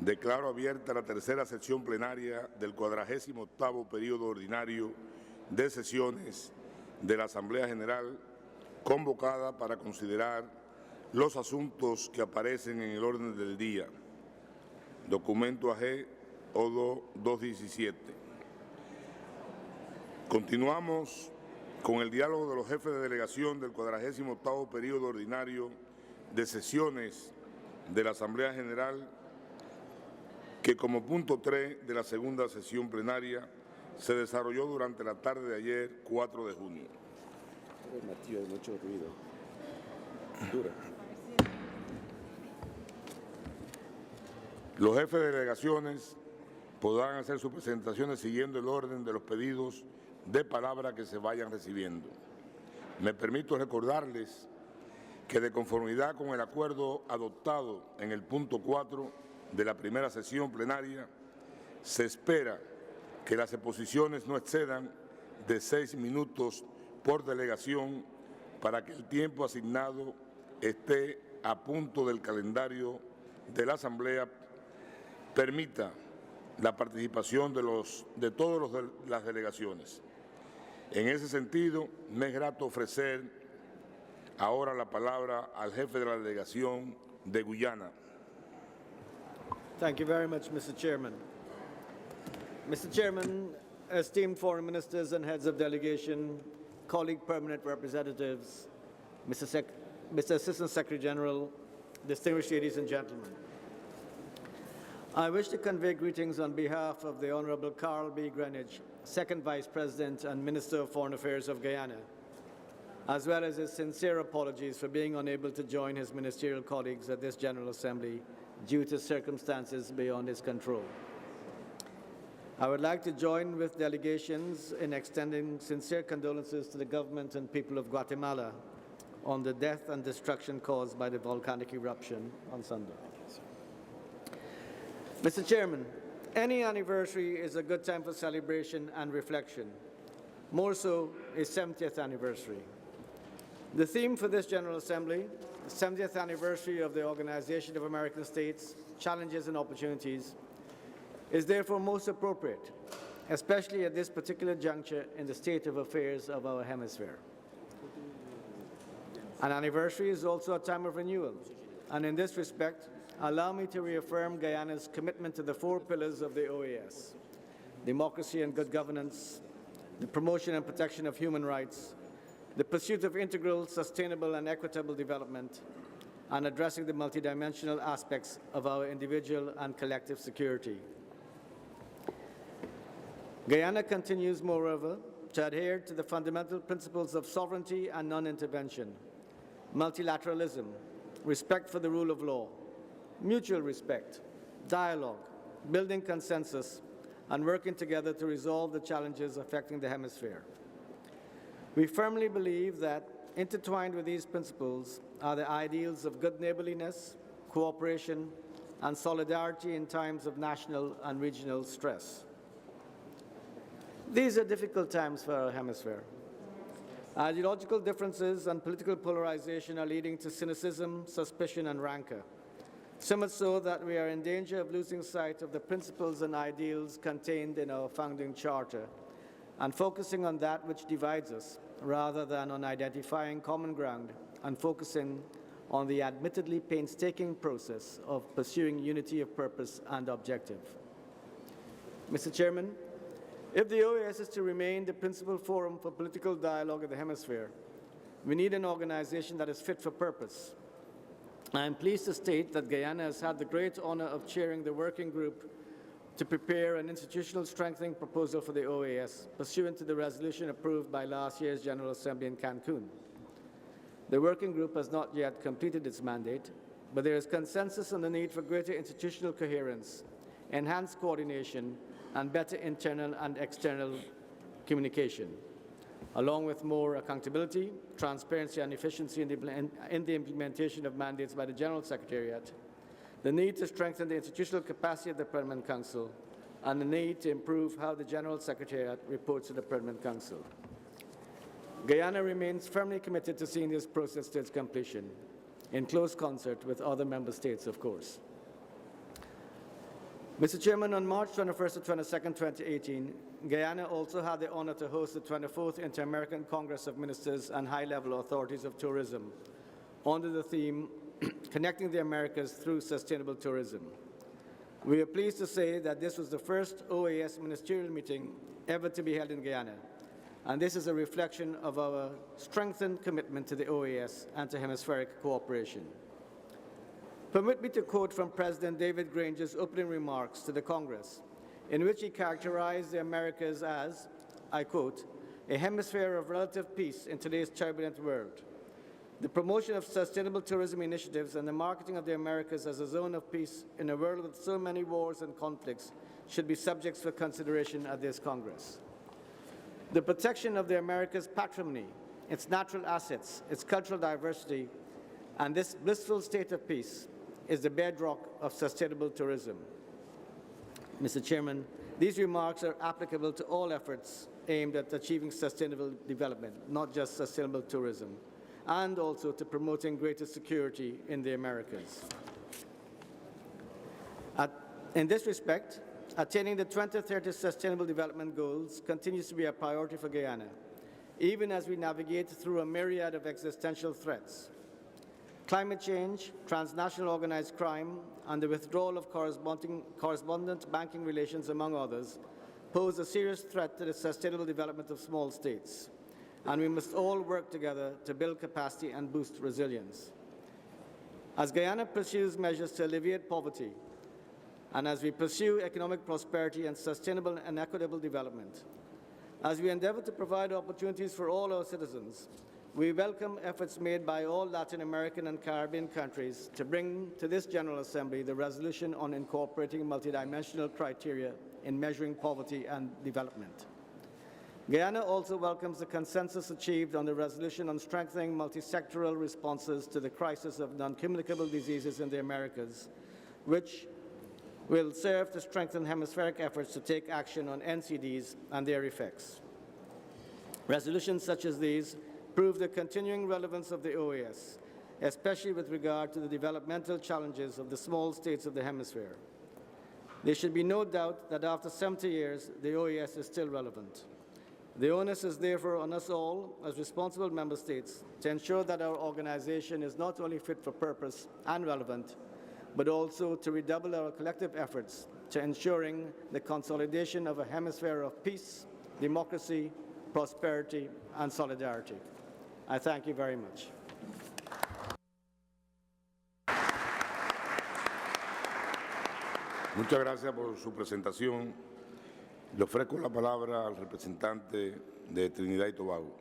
Declaro abierta la tercera sesión plenaria del 48º periodo ordinario de sesiones de la Asamblea General, convocada para considerar los asuntos que aparecen en el orden del día. Documento AG ODO 217. Continuamos con el diálogo de los jefes de delegación del 48º periodo ordinario de sesiones de la Asamblea General, que como punto 3 de la segunda sesión plenaria se desarrolló durante la tarde de ayer, 4 de junio. Mucho ruido. Dura. Los jefes de delegaciones podrán hacer sus presentaciones siguiendo el orden de los pedidos de palabra que se vayan recibiendo. Me permito recordarles que, de conformidad con el acuerdo adoptado en el punto 4 de la primera sesión plenaria, se espera que las exposiciones no excedan de 6 minutos por delegación para que el tiempo asignado esté a punto del calendario de la Asamblea, permita la participación de todas las delegaciones. En ese sentido, me es grato ofrecer ahora la palabra al jefe de la delegación de Guyana. Thank you very much, Mr. Chairman. Mr. Chairman, esteemed foreign ministers and heads of delegation, colleague permanent representatives, Mr. Assistant Secretary General, distinguished ladies and gentlemen. I wish to convey greetings on behalf of the Honorable Carl B. Greenidge, Second Vice President and Minister of Foreign Affairs of Guyana, as well as his sincere apologies for being unable to join his ministerial colleagues at this General Assembly due to circumstances beyond his control. I would like to join with delegations in extending sincere condolences to the government and people of Guatemala on the death and destruction caused by the volcanic eruption on Sunday. Mr. Chairman, any anniversary is a good time for celebration and reflection, more so its 70th anniversary. The theme for this General Assembly, the 70th anniversary of the Organization of American States, Challenges and Opportunities, is therefore most appropriate, especially at this particular juncture in the state of affairs of our hemisphere. An anniversary is also a time of renewal, and in this respect, allow me to reaffirm Guyana's commitment to the 4 pillars of the OAS: democracy and good governance, the promotion and protection of human rights, the pursuit of integral, sustainable and equitable development, and addressing the multidimensional aspects of our individual and collective security. Guyana continues, moreover, to adhere to the fundamental principles of sovereignty and non-intervention, multilateralism, respect for the rule of law, mutual respect, dialogue, building consensus, and working together to resolve the challenges affecting the hemisphere. We firmly believe that intertwined with these principles are the ideals of good neighborliness, cooperation, and solidarity in times of national and regional stress. These are difficult times for our hemisphere. Ideological differences and political polarization are leading to cynicism, suspicion, and rancor. So much so that we are in danger of losing sight of the principles and ideals contained in our founding charter and focusing on that which divides us rather than on identifying common ground and focusing on the admittedly painstaking process of pursuing unity of purpose and objective. Mr. Chairman, if the OAS is to remain the principal forum for political dialogue in the hemisphere, we need an organization that is fit for purpose. I am pleased to state that Guyana has had the great honor of chairing the working group to prepare an institutional strengthening proposal for the OAS, pursuant to the resolution approved by last year's General Assembly in Cancun. The working group has not yet completed its mandate, but there is consensus on the need for greater institutional coherence, enhanced coordination, and better internal and external communication, along with more accountability, transparency, and efficiency in the implementation of mandates by the General Secretariat, the need to strengthen the institutional capacity of the Permanent Council, and the need to improve how the General Secretariat reports to the Permanent Council. Guyana remains firmly committed to seeing this process to its completion, in close concert with other member states, of course. Mr. Chairman, on March 21st to 22nd, 2018, Guyana also had the honor to host the 24th Inter-American Congress of Ministers and High-Level Authorities of Tourism under the theme, Connecting the Americas Through Sustainable Tourism. We are pleased to say that this was the first OAS ministerial meeting ever to be held in Guyana, and this is a reflection of our strengthened commitment to the OAS and to hemispheric cooperation. Permit me to quote from President David Granger's opening remarks to the Congress, in which he characterized the Americas as, I quote, a hemisphere of relative peace in today's turbulent world. The promotion of sustainable tourism initiatives and the marketing of the Americas as a zone of peace in a world with so many wars and conflicts should be subjects for consideration at this Congress. The protection of the Americas' patrimony, its natural assets, its cultural diversity, and this blissful state of peace is the bedrock of sustainable tourism. Mr. Chairman, these remarks are applicable to all efforts aimed at achieving sustainable development, not just sustainable tourism, and also to promoting greater security in the Americas. In this respect, attaining the 2030 Sustainable Development Goals continues to be a priority for Guyana, even as we navigate through a myriad of existential threats. Climate change, transnational organized crime, and the withdrawal of correspondent banking relations, among others, pose a serious threat to the sustainable development of small states, and we must all work together to build capacity and boost resilience. As Guyana pursues measures to alleviate poverty, and as we pursue economic prosperity and sustainable and equitable development, as we endeavor to provide opportunities for all our citizens, we welcome efforts made by all Latin American and Caribbean countries to bring to this General Assembly the resolution on incorporating multidimensional criteria in measuring poverty and development. Guyana also welcomes the consensus achieved on the resolution on strengthening multisectoral responses to the crisis of non-communicable diseases in the Americas, which will serve to strengthen hemispheric efforts to take action on NCDs and their effects. Resolutions such as these prove the continuing relevance of the OAS, especially with regard to the developmental challenges of the small states of the hemisphere. There should be no doubt that after 70 years, the OAS is still relevant. The onus is therefore on us all, as responsible member states, to ensure that our organization is not only fit for purpose and relevant, but also to redouble our collective efforts to ensuring the consolidation of a hemisphere of peace, democracy, prosperity, and solidarity. I thank you very much. Muchas gracias por su presentación. Le ofrezco la palabra al representante de Trinidad y Tobago.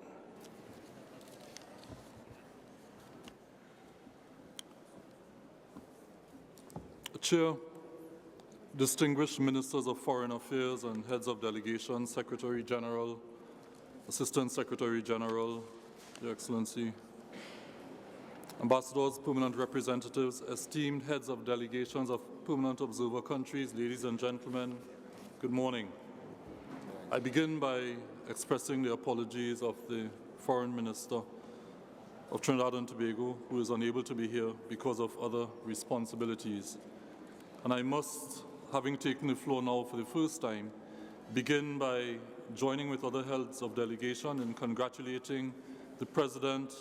Chair, distinguished ministers of foreign affairs and heads of delegations, Secretary General, Assistant Secretary General, Your Excellency, ambassadors, permanent representatives, esteemed heads of delegations of permanent observer countries, ladies and gentlemen, good morning. I begin by expressing the apologies of the Foreign Minister of Trinidad and Tobago, who is unable to be here because of other responsibilities. And I must, having taken the floor now for the first time, begin by joining with other heads of delegation in congratulating the President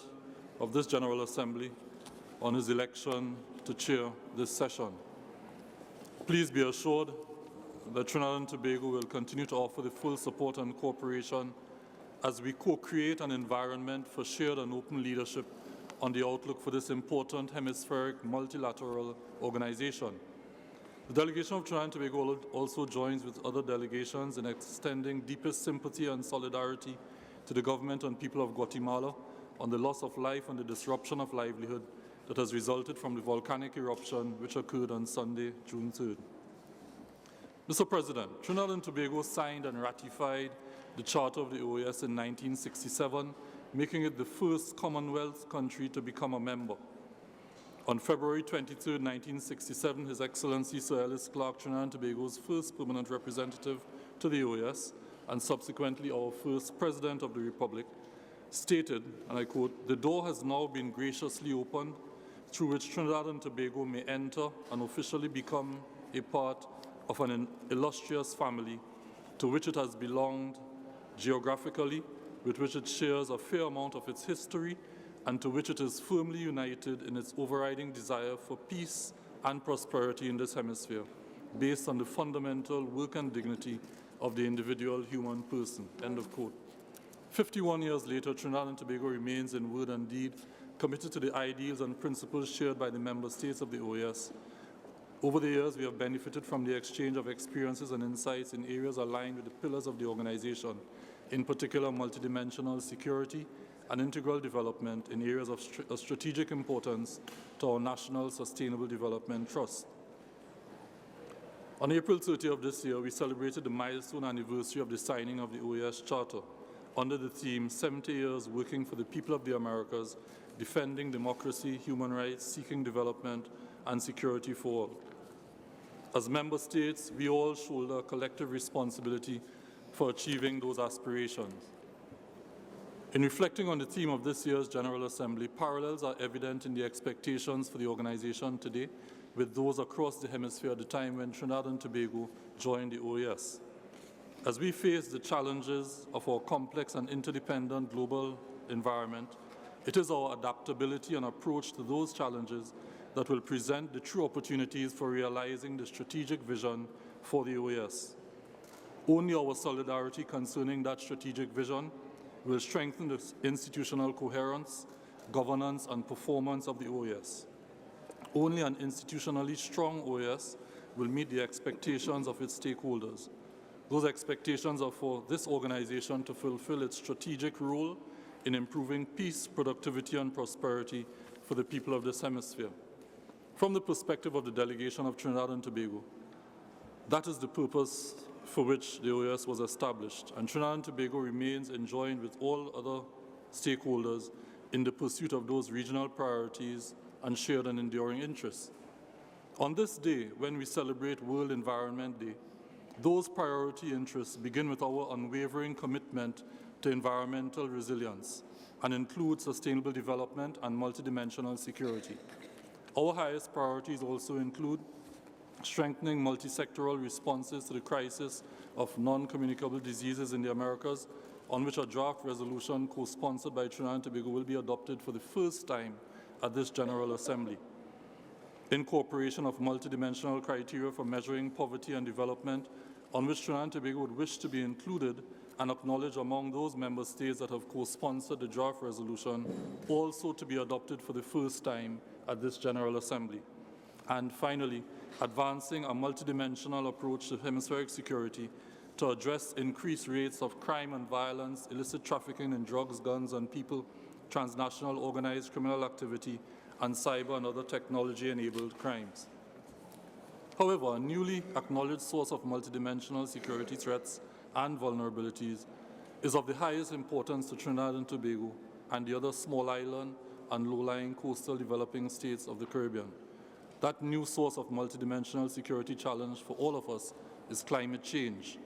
of this General Assembly on his election to chair this session. Please be assured that Trinidad and Tobago will continue to offer the full support and cooperation as we co-create an environment for shared and open leadership on the outlook for this important hemispheric multilateral organization. The delegation of Trinidad and Tobago also joins with other delegations in extending deepest sympathy and solidarity to the government and people of Guatemala on the loss of life and the disruption of livelihood that has resulted from the volcanic eruption which occurred on Sunday, June 3rd. Mr. President, Trinidad and Tobago signed and ratified the Charter of the OAS in 1967, making it the first Commonwealth country to become a member. On February 23, 1967, His Excellency Sir Ellis Clark, Trinidad and Tobago's first permanent representative to the OAS, and subsequently our first President of the Republic, stated, and I quote, "The door has now been graciously opened through which Trinidad and Tobago may enter and officially become a part of an illustrious family to which it has belonged geographically, with which it shares a fair amount of its history, and to which it is firmly united in its overriding desire for peace and prosperity in this hemisphere, based on the fundamental work and dignity of the individual human person." End of quote. 51 years later, Trinidad and Tobago remains in word and deed committed to the ideals and principles shared by the member states of the OAS. Over the years, we have benefited from the exchange of experiences and insights in areas aligned with the pillars of the organization, in particular multidimensional security and integral development in areas of strategic importance to our National Sustainable Development Trust. On April 30 of this year, we celebrated the milestone anniversary of the signing of the OAS Charter under the theme 70 years working for the people of the Americas, defending democracy, human rights, seeking development, and security for all. As member states, we all shoulder a collective responsibility for achieving those aspirations. In reflecting on the theme of this year's General Assembly, parallels are evident in the expectations for the organization today with those across the hemisphere at the time when Trinidad and Tobago joined the OAS. As we face the challenges of our complex and interdependent global environment, it is our adaptability and approach to those challenges that will present the true opportunities for realizing the strategic vision for the OAS. Only our solidarity concerning that strategic vision will strengthen the institutional coherence, governance, and performance of the OAS. Only an institutionally strong OAS will meet the expectations of its stakeholders. Those expectations are for this organization to fulfill its strategic role in improving peace, productivity, and prosperity for the people of this hemisphere. From the perspective of the delegation of Trinidad and Tobago, that is the purpose for which the OAS was established, and Trinidad and Tobago remains enjoined with all other stakeholders in the pursuit of those regional priorities and shared and enduring interests. On this day, when we celebrate World Environment Day, those priority interests begin with our unwavering commitment to environmental resilience and include sustainable development and multidimensional security. Our highest priorities also include strengthening multi-sectoral responses to the crisis of non-communicable diseases in the Americas, on which a draft resolution co-sponsored by Trinidad and Tobago will be adopted for the first time at this General Assembly. Incorporation of multidimensional criteria for measuring poverty and development, on which Trinidad and Tobago would wish to be included and acknowledged among those member states that have co-sponsored the draft resolution, also to be adopted for the first time at this General Assembly. And finally, advancing a multidimensional approach to hemispheric security to address increased rates of crime and violence, illicit trafficking in drugs, guns, and people, transnational organized criminal activity, and cyber and other technology-enabled crimes. However, a newly acknowledged source of multidimensional security threats and vulnerabilities is of the highest importance to Trinidad and Tobago and the other small island and low-lying coastal developing states of the Caribbean. That new source of multidimensional security challenge for all of us is climate change.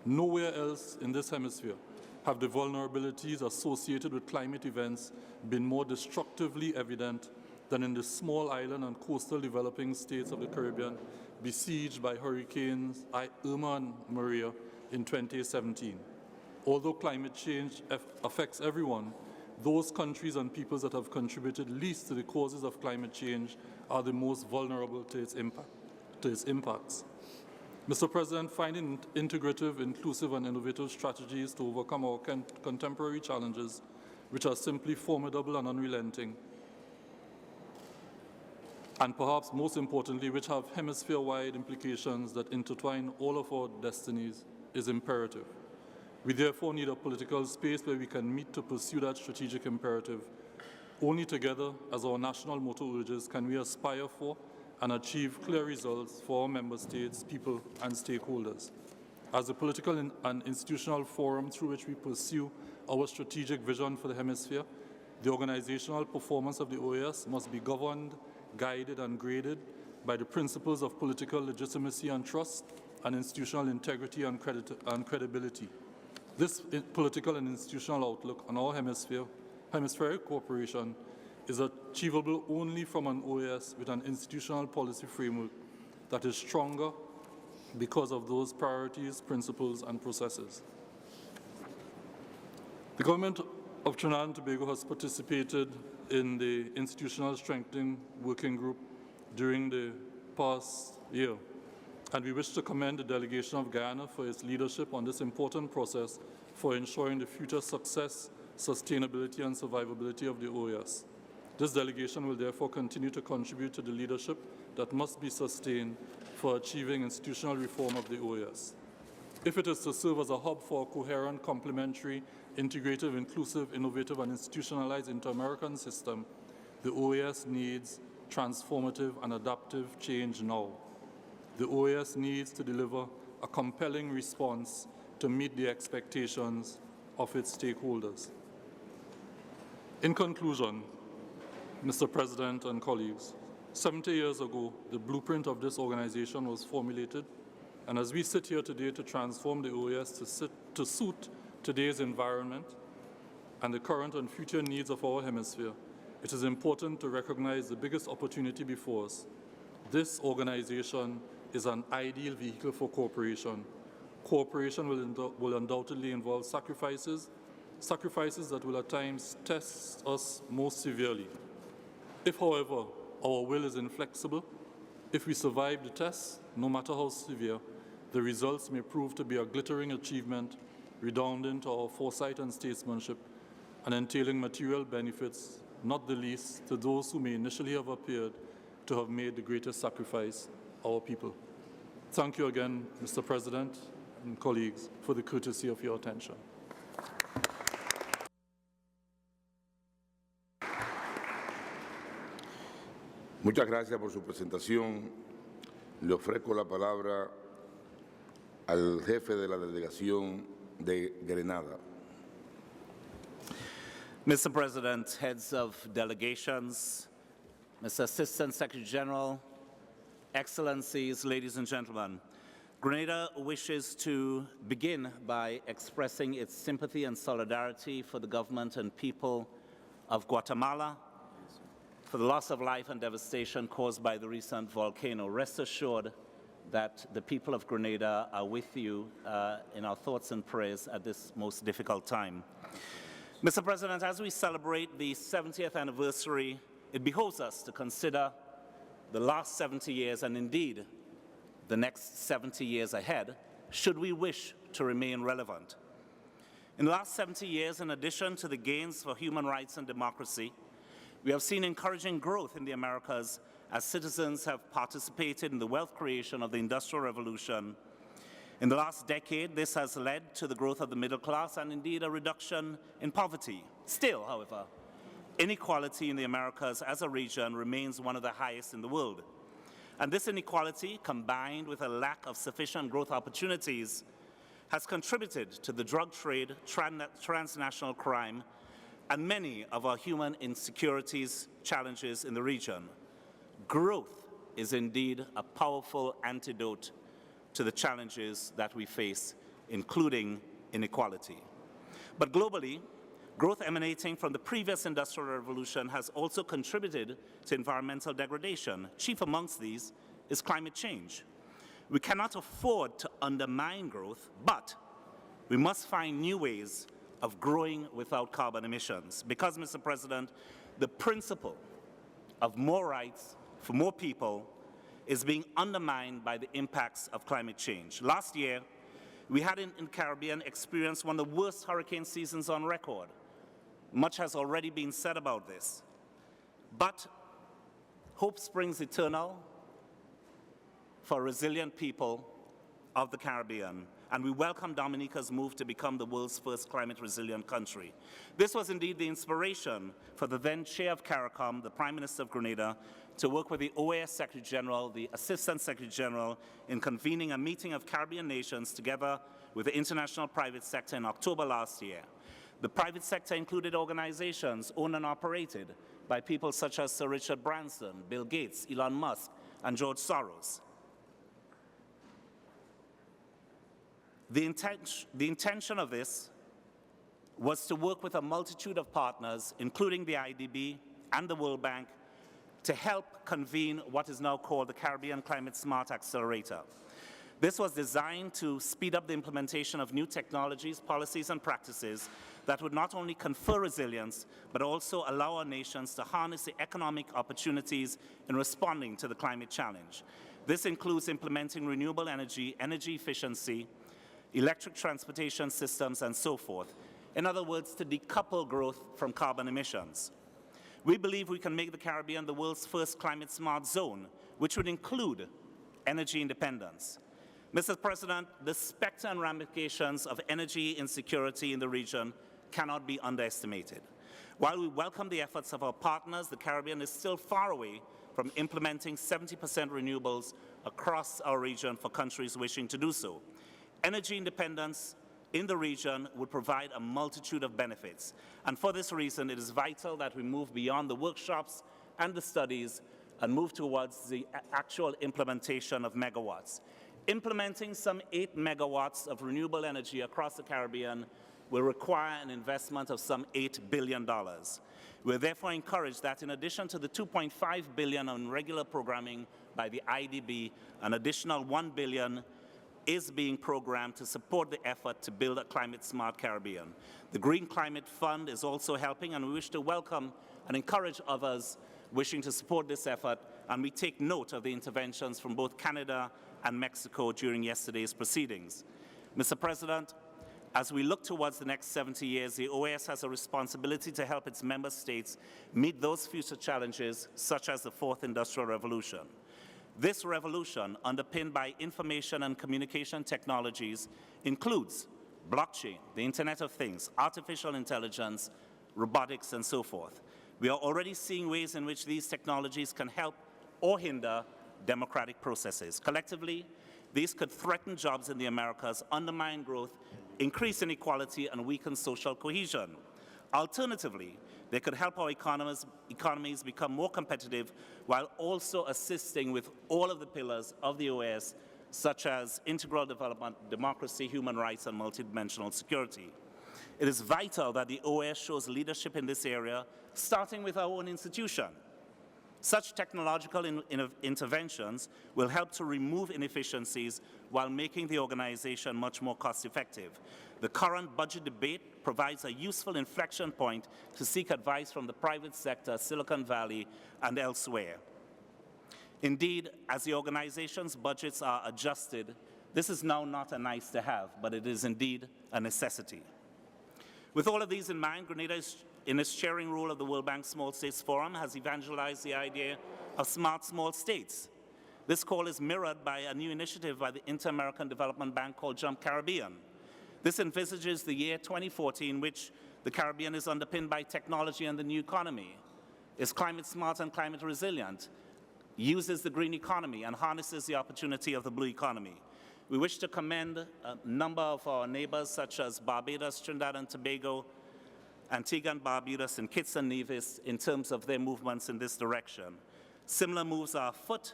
Nowhere else in this hemisphere have the vulnerabilities associated with climate events been more destructively evident than in the small island and coastal developing states of the Caribbean besieged by hurricanes Irma and Maria in 2017. Although climate change affects everyone, those countries and peoples that have contributed least to the causes of climate change are the most vulnerable to its impacts. Mr. President, finding integrative, inclusive, and innovative strategies to overcome our contemporary challenges, which are simply formidable and unrelenting, and perhaps most importantly, which have hemisphere-wide implications that intertwine all of our destinies, is imperative. We therefore need a political space where we can meet to pursue that strategic imperative. Only together, as our national motto urges, can we aspire for and achieve clear results for our member states, people, and stakeholders. As a political and institutional forum through which we pursue our strategic vision for the hemisphere, the organizational performance of the OAS must be governed, guided, and graded by the principles of political legitimacy and trust, and institutional integrity and credibility. This political and institutional outlook on our hemispheric cooperation is achievable only from an OAS with an institutional policy framework that is stronger, because of those priorities, principles, and processes. The government of Trinidad and Tobago has participated in the Institutional Strengthening Working Group during the past year, and we wish to commend the delegation of Guyana for its leadership on this important process for ensuring the future success, sustainability, and survivability of the OAS. This delegation will therefore continue to contribute to the leadership that must be sustained for achieving institutional reform of the OAS. If it is to serve as a hub for a coherent, complementary, integrative, inclusive, innovative, and institutionalized inter-American system, the OAS needs transformative and adaptive change now. The OAS needs to deliver a compelling response to meet the expectations of its stakeholders. In conclusion, Mr. President and colleagues, 70 years ago, the blueprint of this organization was formulated, and as we sit here today to transform the OAS to suit today's environment and the current and future needs of our hemisphere, it is important to recognize the biggest opportunity before us. This organization is an ideal vehicle for cooperation. Cooperation will undoubtedly involve sacrifices that will at times test us most severely. If, however, our will is inflexible, if we survive the test, no matter how severe, the results may prove to be a glittering achievement, redounding to our foresight and statesmanship, and entailing material benefits, not the least to those who may initially have appeared to have made the greatest sacrifice, our people. Thank you again, Mr. President and colleagues, for the courtesy of your attention. Muchas gracias por su presentación. Le ofrezco la palabra al jefe de la delegación de Grenada. Mr. President, heads of delegations, Mr. Assistant Secretary General, Excellencies, ladies and gentlemen, Grenada wishes to begin by expressing its sympathy and solidarity for the government and people of Guatemala for the loss of life and devastation caused by the recent volcano. Rest assured that the people of Grenada are with you in our thoughts and prayers at this most difficult time. Mr. President, as we celebrate the 70th anniversary, it behoves us to consider the last 70 years and indeed the next 70 years ahead, should we wish to remain relevant. In the last 70 years, in addition to the gains for human rights and democracy, we have seen encouraging growth in the Americas as citizens have participated in the wealth creation of the Industrial Revolution. In the last decade, this has led to the growth of the middle class and indeed a reduction in poverty. Still, however, inequality in the Americas as a region remains one of the highest in the world. And this inequality, combined with a lack of sufficient growth opportunities, has contributed to the drug trade, transnational crime, and many of our human insecurities challenges in the region. Growth is indeed a powerful antidote to the challenges that we face, including inequality. But globally, growth emanating from the previous Industrial Revolution has also contributed to environmental degradation. Chief amongst these is climate change. We cannot afford to undermine growth, but we must find new ways of growing without carbon emissions. Because, Mr. President, the principle of more rights for more people is being undermined by the impacts of climate change. Last year, we had in the Caribbean experienced one of the worst hurricane seasons on record. Much has already been said about this. But hope springs eternal for resilient people of the Caribbean, and we welcome Dominica's move to become the world's first climate-resilient country. This was indeed the inspiration for the then chair of CARICOM, the Prime Minister of Grenada, to work with the OAS Secretary General, the Assistant Secretary General, in convening a meeting of Caribbean nations together with the international private sector in October last year. The private sector included organizations owned and operated by people such as Sir Richard Branson, Bill Gates, Elon Musk, and George Soros. The intention of this was to work with a multitude of partners, including the IDB and the World Bank, to help convene what is now called the Caribbean Climate Smart Accelerator. This was designed to speed up the implementation of new technologies, policies, and practices that would not only confer resilience, but also allow our nations to harness the economic opportunities in responding to the climate challenge. This includes implementing renewable energy, energy efficiency, electric transportation systems, and so forth. In other words, to decouple growth from carbon emissions. We believe we can make the Caribbean the world's first climate-smart zone, which would include energy independence. Mr. President, the specter and ramifications of energy insecurity in the region cannot be underestimated. While we welcome the efforts of our partners, the Caribbean is still far away from implementing 70% renewables across our region for countries wishing to do so. Energy independence in the region would provide a multitude of benefits. And for this reason, it is vital that we move beyond the workshops and the studies and move towards the actual implementation of megawatts. Implementing some 8 megawatts of renewable energy across the Caribbean will require an investment of some $8 billion. We're therefore encouraged that in addition to the $2.5 billion on regular programming by the IDB, an additional $1 billion is being programmed to support the effort to build a climate-smart Caribbean. The Green Climate Fund is also helping, and we wish to welcome and encourage others wishing to support this effort, and we take note of the interventions from both Canada and Mexico during yesterday's proceedings. Mr. President, as we look towards the next 70 years, the OAS has a responsibility to help its member states meet those future challenges, such as the fourth industrial revolution. This revolution, underpinned by information and communication technologies, includes blockchain, the Internet of Things, artificial intelligence, robotics, and so forth. We are already seeing ways in which these technologies can help or hinder democratic processes. Collectively, these could threaten jobs in the Americas, undermine growth, increase inequality, and weaken social cohesion. Alternatively, they could help our economies become more competitive while also assisting with all of the pillars of the OAS, such as integral development, democracy, human rights, and multidimensional security. It is vital that the OAS shows leadership in this area, starting with our own institution. Such technological interventions will help to remove inefficiencies while making the organization much more cost-effective. The current budget debate provides a useful inflection point to seek advice from the private sector, Silicon Valley, and elsewhere. Indeed, as the organization's budgets are adjusted, this is now not a nice to have, but it is indeed a necessity. With all of these in mind, Grenada, in its chairing role of the World Bank Small States Forum, has evangelized the idea of smart small states. This call is mirrored by a new initiative by the Inter-American Development Bank called Jump Caribbean. This envisages the year 2040 in which the Caribbean is underpinned by technology and the new economy, is climate smart and climate resilient, uses the green economy, and harnesses the opportunity of the blue economy. We wish to commend a number of our neighbors, such as Barbados, Trinidad and Tobago, Antigua and Barbuda, and Kitts and Nevis, in terms of their movements in this direction. Similar moves are afoot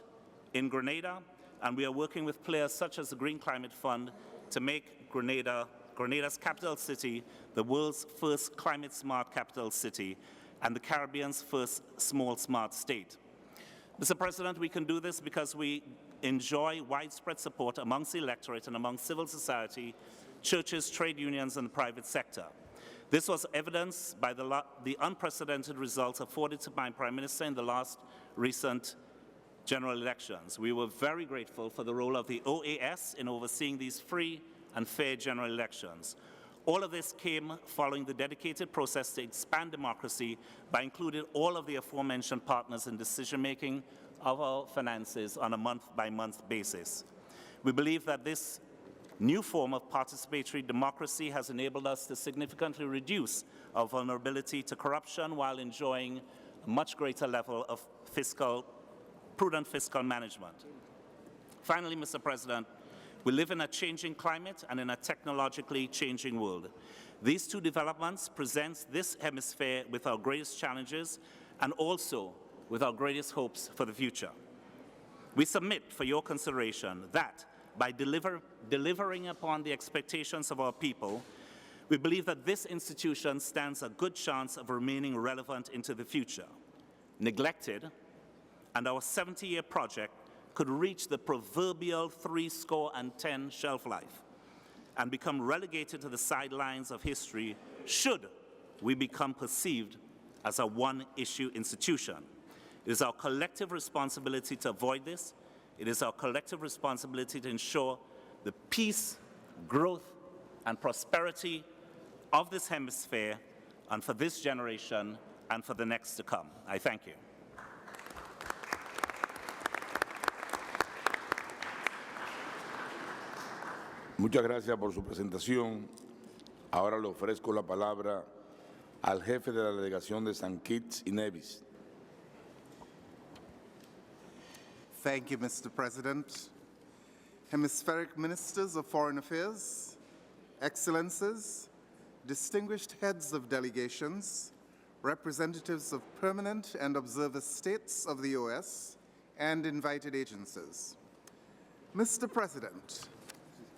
in Grenada, and we are working with players such as the Green Climate Fund to make Grenada's capital city the world's first climate-smart capital city and the Caribbean's first small smart state. Mr. President, we can do this because we enjoy widespread support amongst the electorate and among civil society, churches, trade unions, and the private sector. This was evidenced by the unprecedented results afforded to my Prime Minister in the last recent general elections. We were very grateful for the role of the OAS in overseeing these free and fair general elections. All of this came following the dedicated process to expand democracy by including all of the aforementioned partners in decision-making of our finances on a month-by-month basis. We believe that this new form of participatory democracy has enabled us to significantly reduce our vulnerability to corruption while enjoying a much greater level of prudent fiscal management. Finally, Mr. President, we live in a changing climate and in a technologically changing world. These two developments present this hemisphere with our greatest challenges and also with our greatest hopes for the future. We submit for your consideration that by delivering upon the expectations of our people, we believe that this institution stands a good chance of remaining relevant into the future. Neglected, and our 70-year project could reach the proverbial 70 shelf life and become relegated to the sidelines of history should we become perceived as a one-issue institution. It is our collective responsibility to avoid this. It is our collective responsibility to ensure the peace, growth, and prosperity of this hemisphere and for this generation and for the next to come. I thank you. Muchas gracias por su presentación. Ahora le ofrezco la palabra al jefe de la delegación de St. Kitts y Nevis. Thank you, Mr. President. Hemispheric Ministers of Foreign Affairs, Excellencies, distinguished heads of delegations, representatives of permanent and observer states of the OS, and invited agencies. Mr. President,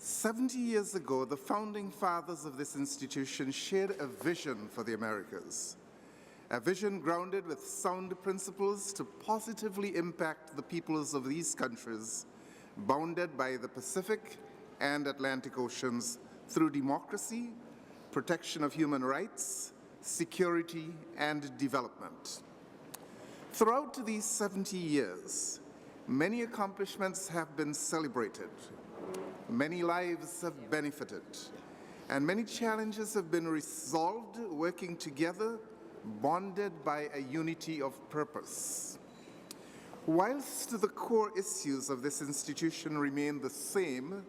70 years ago, the founding fathers of this institution shared a vision for the Americas, a vision grounded with sound principles to positively impact the peoples of these countries, bounded by the Pacific and Atlantic Oceans through democracy, protection of human rights, security, and development. Throughout these 70 years, many accomplishments have been celebrated, many lives have benefited, and many challenges have been resolved working together, bonded by a unity of purpose. Whilst the core issues of this institution remain the same,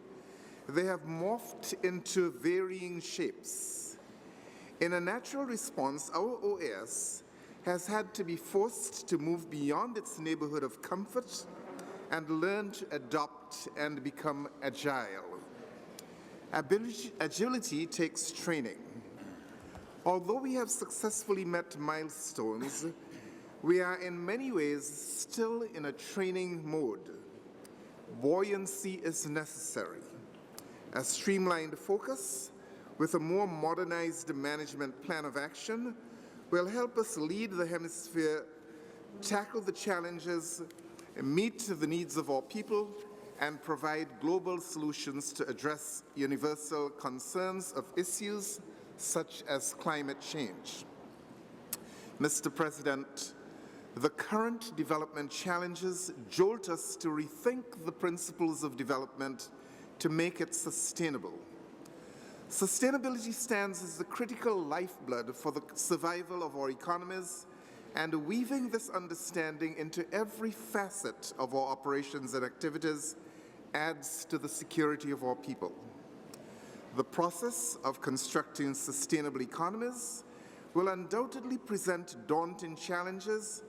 they have morphed into varying shapes. In a natural response, our OAS has had to be forced to move beyond its neighborhood of comfort and learn to adopt and become agile. Agility takes training. Although we have successfully met milestones, we are in many ways still in a training mode. Buoyancy is necessary. A streamlined focus with a more modernized management plan of action will help us lead the hemisphere, tackle the challenges, meet the needs of our people, and provide global solutions to address universal concerns of issues such as climate change. Mr. President, the current development challenges jolt us to rethink the principles of development to make it sustainable. Sustainability stands as the critical lifeblood for the survival of our economies, and weaving this understanding into every facet of our operations and activities adds to the security of our people. The process of constructing sustainable economies will undoubtedly present daunting challenges,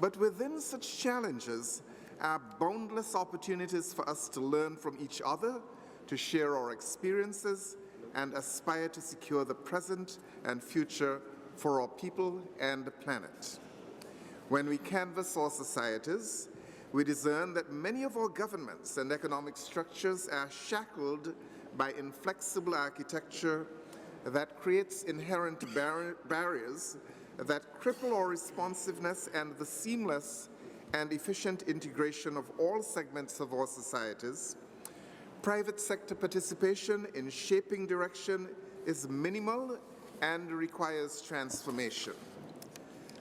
but within such challenges are boundless opportunities for us to learn from each other, to share our experiences, and aspire to secure the present and future for our people and the planet. When we canvass our societies, we discern that many of our governments and economic structures are shackled by inflexible architecture that creates inherent barriers that cripple our responsiveness and the seamless and efficient integration of all segments of our societies. Private sector participation in shaping direction is minimal and requires transformation.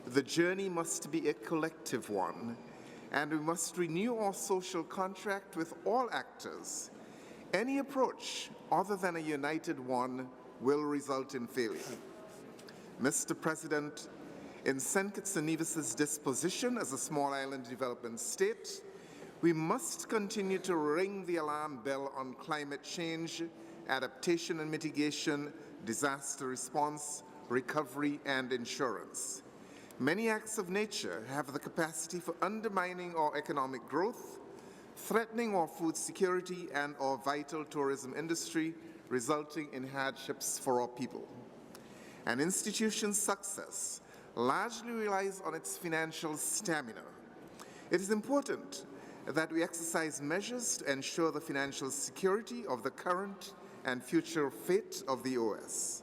The journey must be a collective one, and we must renew our social contract with all actors. Any approach other than a united one will result in failure. Mr. President, in St. Kitts and Nevis's disposition as a small island development state, we must continue to ring the alarm bell on climate change, adaptation and mitigation, disaster response, recovery, and insurance. Many acts of nature have the capacity for undermining our economic growth, threatening our food security and our vital tourism industry, resulting in hardships for our people. An institution's success largely relies on its financial stamina. It is important that we exercise measures to ensure the financial security of the current and future fate of the OS.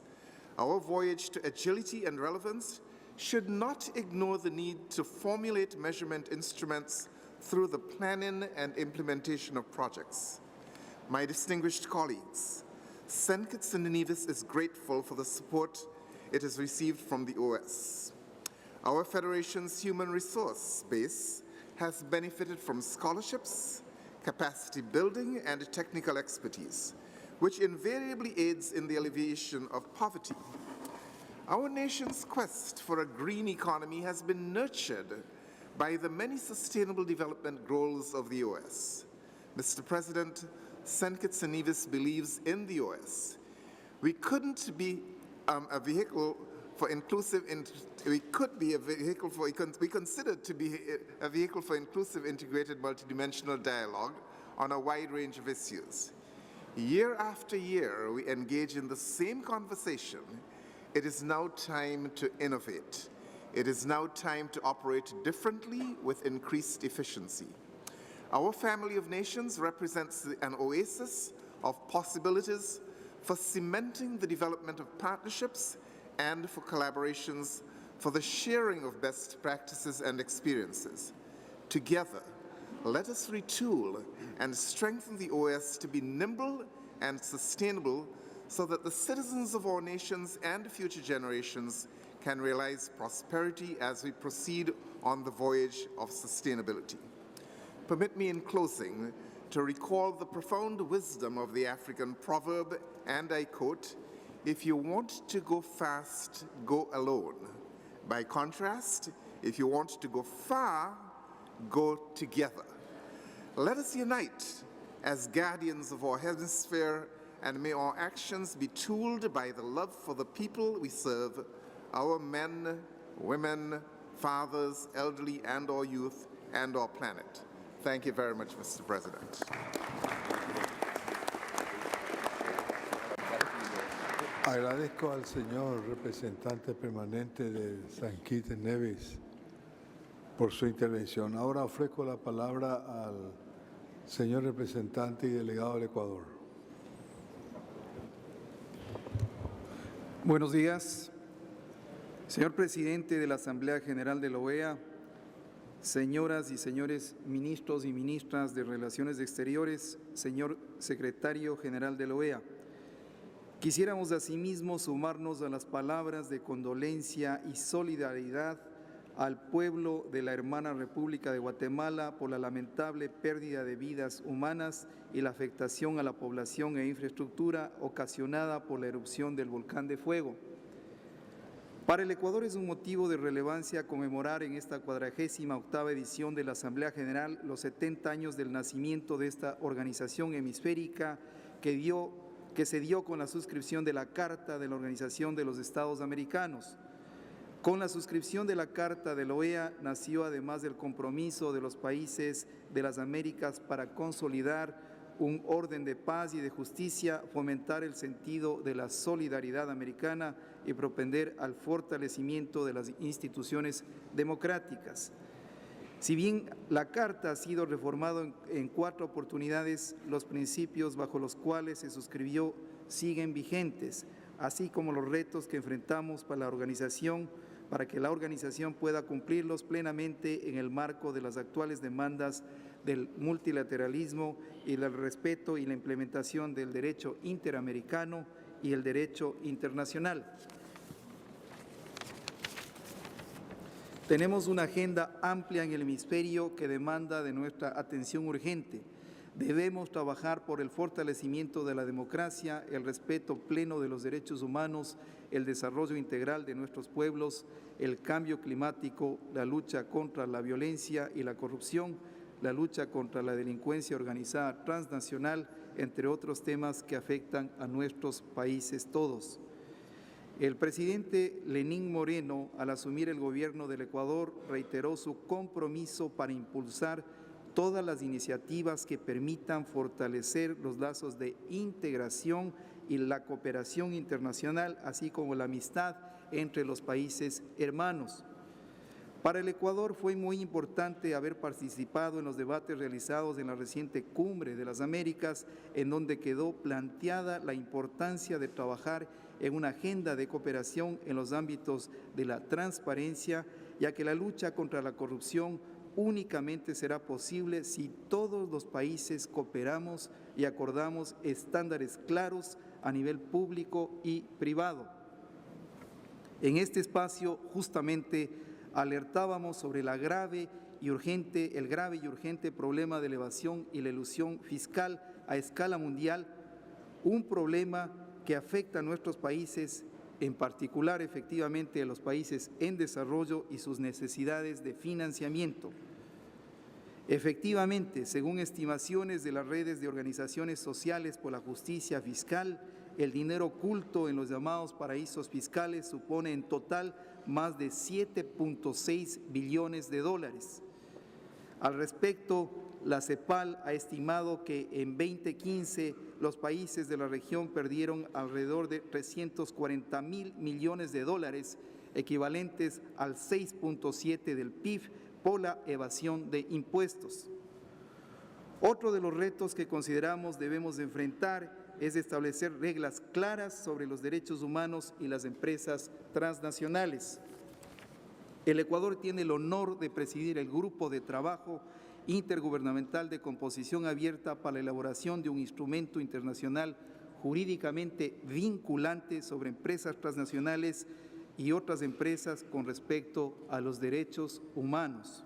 Our voyage to agility and relevance should not ignore the need to formulate measurement instruments through the planning and implementation of projects. My distinguished colleagues, St. Kitts and Nevis is grateful for the support it has received from the OS. Our Federation's human resource base has benefited from scholarships, capacity building, and technical expertise, which invariably aids in the alleviation of poverty. Our nation's quest for a green economy has been nurtured by the many sustainable development goals of the OS. Mr. President, St. Kitts and Nevis believes in the OS. We couldn't be a vehicle for inclusive, we considered to be a vehicle for inclusive, integrated, multidimensional dialogue on a wide range of issues. Year after year, we engage in the same conversation. It is now time to innovate. It is now time to operate differently with increased efficiency. Our family of nations represents an oasis of possibilities for cementing the development of partnerships and for collaborations for the sharing of best practices and experiences. Together, let us retool and strengthen the OS to be nimble and sustainable so that the citizens of our nations and future generations can realize prosperity as we proceed on the voyage of sustainability. Permit me in closing to recall the profound wisdom of the African proverb, and I quote, "If you want to go fast, go alone. By contrast, if you want to go far, go together." Let us unite as guardians of our hemisphere, and may our actions be tooled by the love for the people we serve, our men, women, fathers, elderly, and our youth, and our planet. Thank you very much, Mr. President. Agradezco al señor representante permanente de San Kitts and Nevis por su intervención. Ahora ofrezco la palabra al señor representante y delegado del Ecuador. Buenos días. Señor presidente de la Asamblea General de la OEA, señoras y señores ministros y ministras de Relaciones Exteriores, señor secretario general de la OEA, quisiéramos asimismo sumarnos a las palabras de condolencia y solidaridad al pueblo de la hermana República de Guatemala por la lamentable pérdida de vidas humanas y la afectación a la población e infraestructura ocasionada por la erupción del volcán de fuego. Para el Ecuador es un motivo de relevancia conmemorar en esta 48ª edición de la Asamblea General los 70 años del nacimiento de esta organización hemisférica que se dio con la suscripción de la Carta de la Organización de los Estados Americanos. Con la suscripción de la Carta de la OEA nació, además del compromiso de los países de las Américas para consolidar un orden de paz y de justicia, fomentar el sentido de la solidaridad americana y propender al fortalecimiento de las instituciones democráticas. Si bien la Carta ha sido reformada en 4 oportunidades, los principios bajo los cuales se suscribió siguen vigentes, así como los retos que enfrentamos para que la organización pueda cumplirlos plenamente en el marco de las actuales demandas del multilateralismo y del respeto y la implementación del derecho interamericano y el derecho internacional. Tenemos una agenda amplia en el hemisferio que demanda de nuestra atención urgente. Debemos trabajar por el fortalecimiento de la democracia, el respeto pleno de los derechos humanos, el desarrollo integral de nuestros pueblos, el cambio climático, la lucha contra la violencia y la corrupción, la lucha contra la delincuencia organizada transnacional, entre otros temas que afectan a nuestros países todos. El presidente Lenín Moreno, al asumir el gobierno del Ecuador, reiteró su compromiso para impulsar todas las iniciativas que permitan fortalecer los lazos de integración y la cooperación internacional, así como la amistad entre los países hermanos. Para el Ecuador fue muy importante haber participado en los debates realizados en la reciente Cumbre de las Américas, en donde quedó planteada la importancia de trabajar en una agenda de cooperación en los ámbitos de la transparencia, ya que la lucha contra la corrupción, únicamente será posible si todos los países cooperamos y acordamos estándares claros a nivel público y privado. En este espacio, justamente, alertábamos sobre el grave y urgente problema de evasión y la elusión fiscal a escala mundial, un problema que afecta a nuestros países, en particular, efectivamente, a los países en desarrollo y sus necesidades de financiamiento. Efectivamente, según estimaciones de las redes de organizaciones sociales por la justicia fiscal, el dinero oculto en los llamados paraísos fiscales supone en total más de 7.6 billones de dólares. Al respecto, la CEPAL ha estimado que en 2015 los países de la región perdieron alrededor de 340.000 millones de dólares, equivalentes al 6.7% del PIB, por la evasión de impuestos. Otro de los retos que consideramos debemos enfrentar es establecer reglas claras sobre los derechos humanos y las empresas transnacionales. El Ecuador tiene el honor de presidir el grupo de trabajo intergubernamental de composición abierta para la elaboración de un instrumento internacional jurídicamente vinculante sobre empresas transnacionales y otras empresas con respecto a los derechos humanos.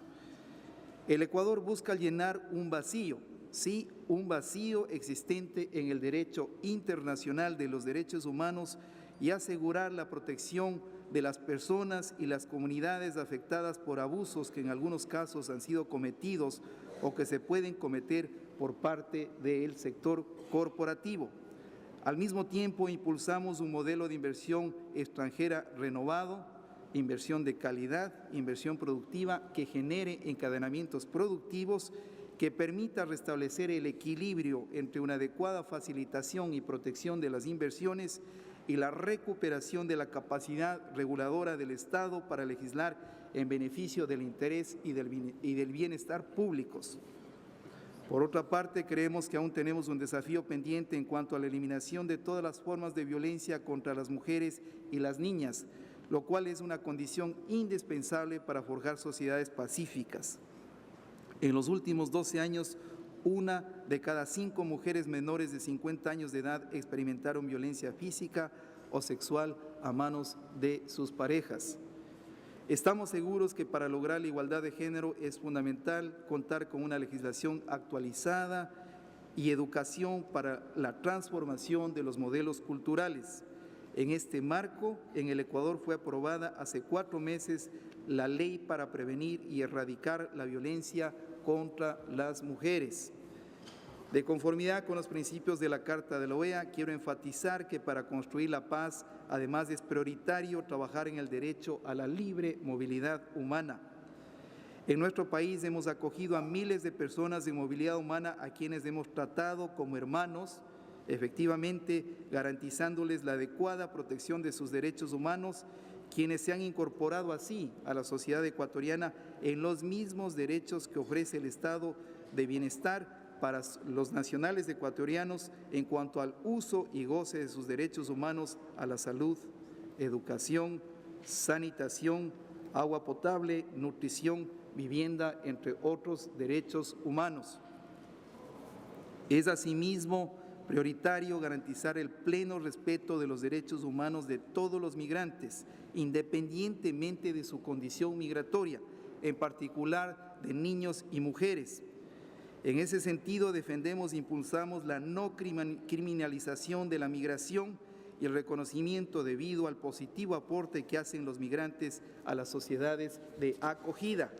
El Ecuador busca llenar un vacío, sí, un vacío existente en el derecho internacional de los derechos humanos y asegurar la protección de las personas y las comunidades afectadas por abusos que en algunos casos han sido cometidos o que se pueden cometer por parte del sector corporativo. Al mismo tiempo, impulsamos un modelo de inversión extranjera renovado, inversión de calidad, inversión productiva que genere encadenamientos productivos que permita restablecer el equilibrio entre una adecuada facilitación y protección de las inversiones y la recuperación de la capacidad reguladora del Estado para legislar en beneficio del interés y del bienestar públicos. Por otra parte, creemos que aún tenemos un desafío pendiente en cuanto a la eliminación de todas las formas de violencia contra las mujeres y las niñas, lo cual es una condición indispensable para forjar sociedades pacíficas. En los últimos 12 años, 1 de cada 5 mujeres menores de 50 años de edad experimentaron violencia física o sexual a manos de sus parejas. Estamos seguros que para lograr la igualdad de género es fundamental contar con una legislación actualizada y educación para la transformación de los modelos culturales. En este marco, en el Ecuador fue aprobada hace 4 meses la Ley para prevenir y erradicar la violencia contra las mujeres. De conformidad con los principios de la Carta de la OEA, quiero enfatizar que para construir la paz, además es prioritario trabajar en el derecho a la libre movilidad humana. En nuestro país hemos acogido a miles de personas de movilidad humana a quienes hemos tratado como hermanos, efectivamente garantizándoles la adecuada protección de sus derechos humanos, quienes se han incorporado así a la sociedad ecuatoriana en los mismos derechos que ofrece el Estado de bienestar para los nacionales ecuatorianos en cuanto al uso y goce de sus derechos humanos a la salud, educación, sanitación, agua potable, nutrición, vivienda, entre otros derechos humanos. Es asimismo prioritario garantizar el pleno respeto de los derechos humanos de todos los migrantes, independientemente de su condición migratoria, en particular de niños y mujeres. En ese sentido, defendemos e impulsamos la no criminalización de la migración y el reconocimiento debido al positivo aporte que hacen los migrantes a las sociedades de acogida.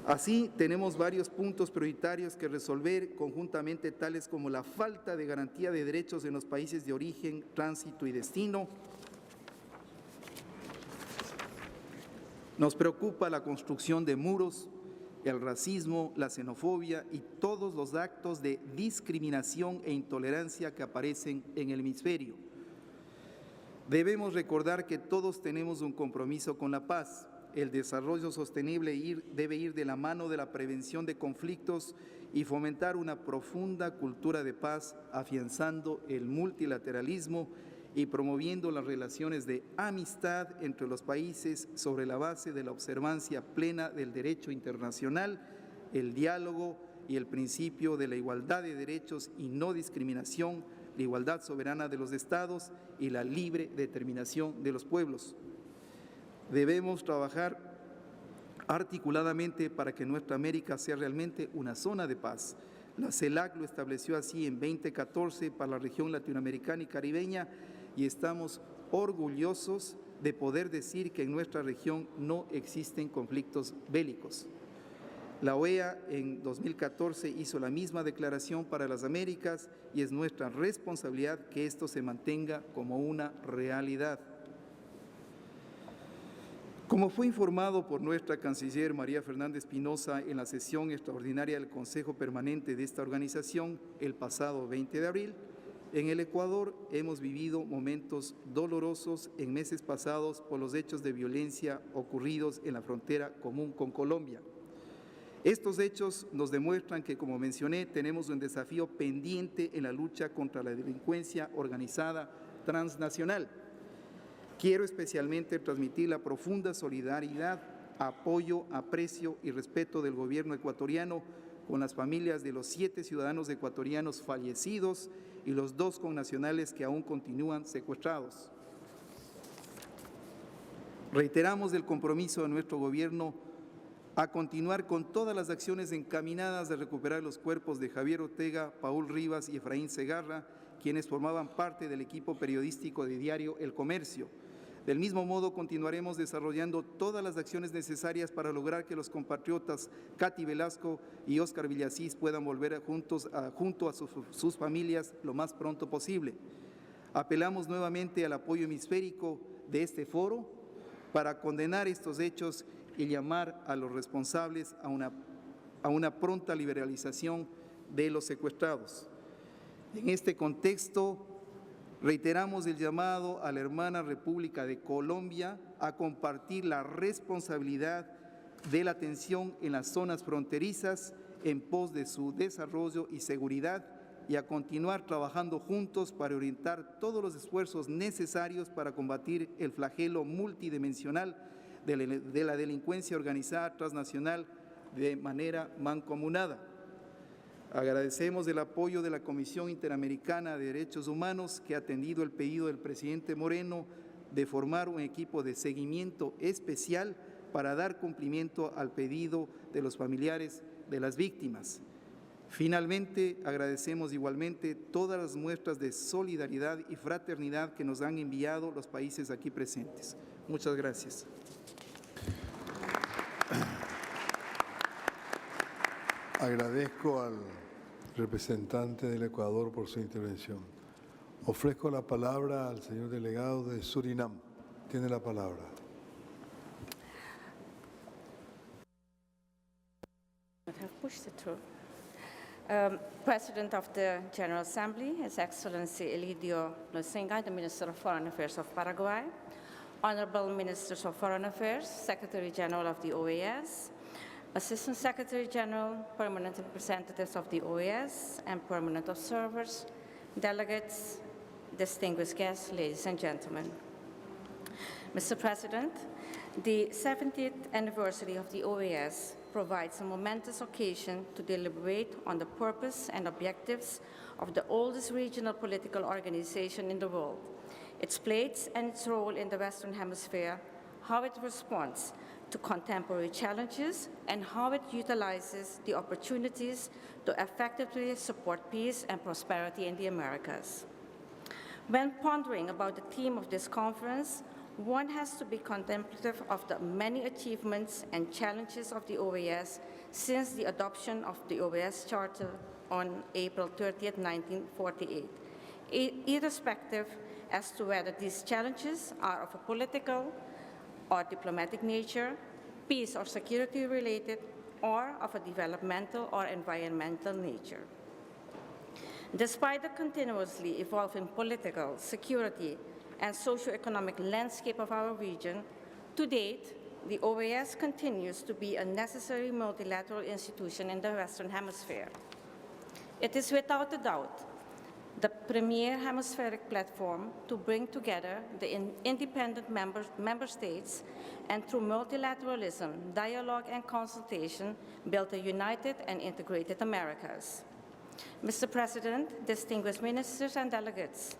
Así, tenemos varios puntos prioritarios que resolver conjuntamente, tales como la falta de garantía de derechos en los países de origen, tránsito y destino. Nos preocupa la construcción de muros, el racismo, la xenofobia y todos los actos de discriminación e intolerancia que aparecen en el hemisferio. Debemos recordar que todos tenemos un compromiso con la paz. El desarrollo sostenible debe ir de la mano de la prevención de conflictos y fomentar una profunda cultura de paz, afianzando el multilateralismo y promoviendo las relaciones de amistad entre los países sobre la base de la observancia plena del derecho internacional, el diálogo y el principio de la igualdad de derechos y no discriminación, la igualdad soberana de los estados y la libre determinación de los pueblos. Debemos trabajar articuladamente para que nuestra América sea realmente una zona de paz. La CELAC lo estableció así en 2014 para la región latinoamericana y caribeña y estamos orgullosos de poder decir que en nuestra región no existen conflictos bélicos. La OEA en 2014 hizo la misma declaración para las Américas y es nuestra responsabilidad que esto se mantenga como una realidad. Como fue informado por nuestra canciller María Fernanda Espinosa en la sesión extraordinaria del Consejo Permanente de esta organización el pasado 20 de abril, en el Ecuador hemos vivido momentos dolorosos en meses pasados por los hechos de violencia ocurridos en la frontera común con Colombia. Estos hechos nos demuestran que, como mencioné, tenemos un desafío pendiente en la lucha contra la delincuencia organizada transnacional. Quiero especialmente transmitir la profunda solidaridad, apoyo, aprecio y respeto del gobierno ecuatoriano con las familias de los 7 ciudadanos ecuatorianos fallecidos y los 2 connacionales que aún continúan secuestrados. Reiteramos el compromiso de nuestro gobierno a continuar con todas las acciones encaminadas a recuperar los cuerpos de Javier Ortega, Paul Rivas y Efraín Segarra, quienes formaban parte del equipo periodístico de diario El Comercio. Del mismo modo, continuaremos desarrollando todas las acciones necesarias para lograr que los compatriotas Katy Velasco y Óscar Villasís puedan volver junto a sus familias lo más pronto posible. Apelamos nuevamente al apoyo hemisférico de este foro para condenar estos hechos y llamar a los responsables a una pronta liberalización de los secuestrados. En este contexto, reiteramos el llamado a la hermana República de Colombia a compartir la responsabilidad de la atención en las zonas fronterizas en pos de su desarrollo y seguridad y a continuar trabajando juntos para orientar todos los esfuerzos necesarios para combatir el flagelo multidimensional de la delincuencia organizada transnacional de manera mancomunada. Agradecemos el apoyo de la Comisión Interamericana de Derechos Humanos que ha atendido el pedido del presidente Moreno de formar un equipo de seguimiento especial para dar cumplimiento al pedido de los familiares de las víctimas. Finalmente, agradecemos igualmente todas las muestras de solidaridad y fraternidad que nos han enviado los países aquí presentes. Muchas gracias. Agradezco al representante del Ecuador por su intervención. Ofrezco la palabra al señor delegado de Surinam. Tiene la palabra. President of the General Assembly, His Excellency Elidio Losinga, the Minister of Foreign Affairs of Paraguay, Honorable Ministers of Foreign Affairs, Secretary General of the OAS, Assistant Secretary General, permanent representatives of the OAS, and permanent observers, delegates, distinguished guests, ladies and gentlemen. Mr. President, the 70th anniversary of the OAS provides a momentous occasion to deliberate on the purpose and objectives of the oldest regional political organization in the world, its place and its role in the Western Hemisphere, how it responds to contemporary challenges, and how it utilizes the opportunities to effectively support peace and prosperity in the Americas. When pondering about the theme of this conference, one has to be contemplative of the many achievements and challenges of the OAS since the adoption of the OAS Charter on April 30th, 1948, irrespective as to whether these challenges are of a political or diplomatic nature, peace or security related, or of a developmental or environmental nature. Despite the continuously evolving political, security, and socioeconomic landscape of our region, to date, the OAS continues to be a necessary multilateral institution in the Western Hemisphere. It is without a doubt the premier hemispheric platform to bring together the independent member states and through multilateralism, dialogue, and consultation, build a united and integrated Americas. Mr. President, distinguished ministers and delegates,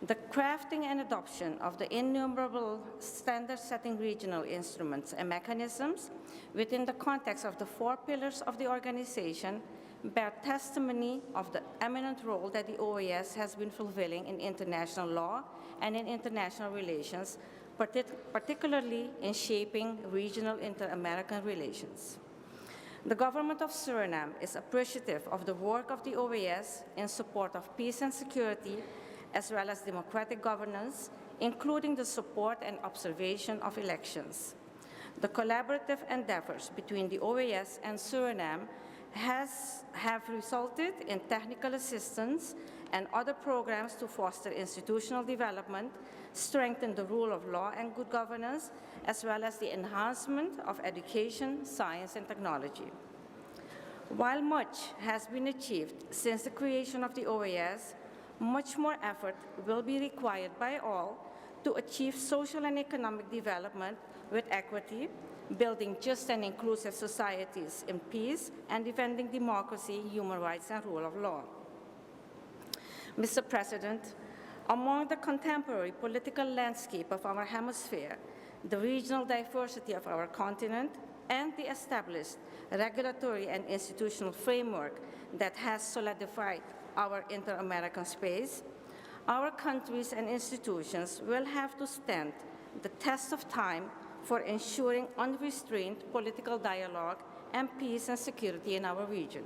the crafting and adoption of the innumerable standard-setting regional instruments and mechanisms within the context of the 4 pillars of the organization bear testimony of the eminent role that the OAS has been fulfilling in international law and in international relations, particularly in shaping regional inter-American relations. The government of Suriname is appreciative of the work of the OAS in support of peace and security, as well as democratic governance, including the support and observation of elections. The collaborative endeavors between the OAS and Suriname have resulted in technical assistance and other programs to foster institutional development, strengthen the rule of law and good governance, as well as the enhancement of education, science, and technology. While much has been achieved since the creation of the OAS, much more effort will be required by all to achieve social and economic development with equity, building just and inclusive societies in peace, and defending democracy, human rights, and rule of law. Mr. President, among the contemporary political landscape of our hemisphere, the regional diversity of our continent, and the established regulatory and institutional framework that has solidified our inter-American space, our countries and institutions will have to stand the test of time for ensuring unrestrained political dialogue and peace and security in our region.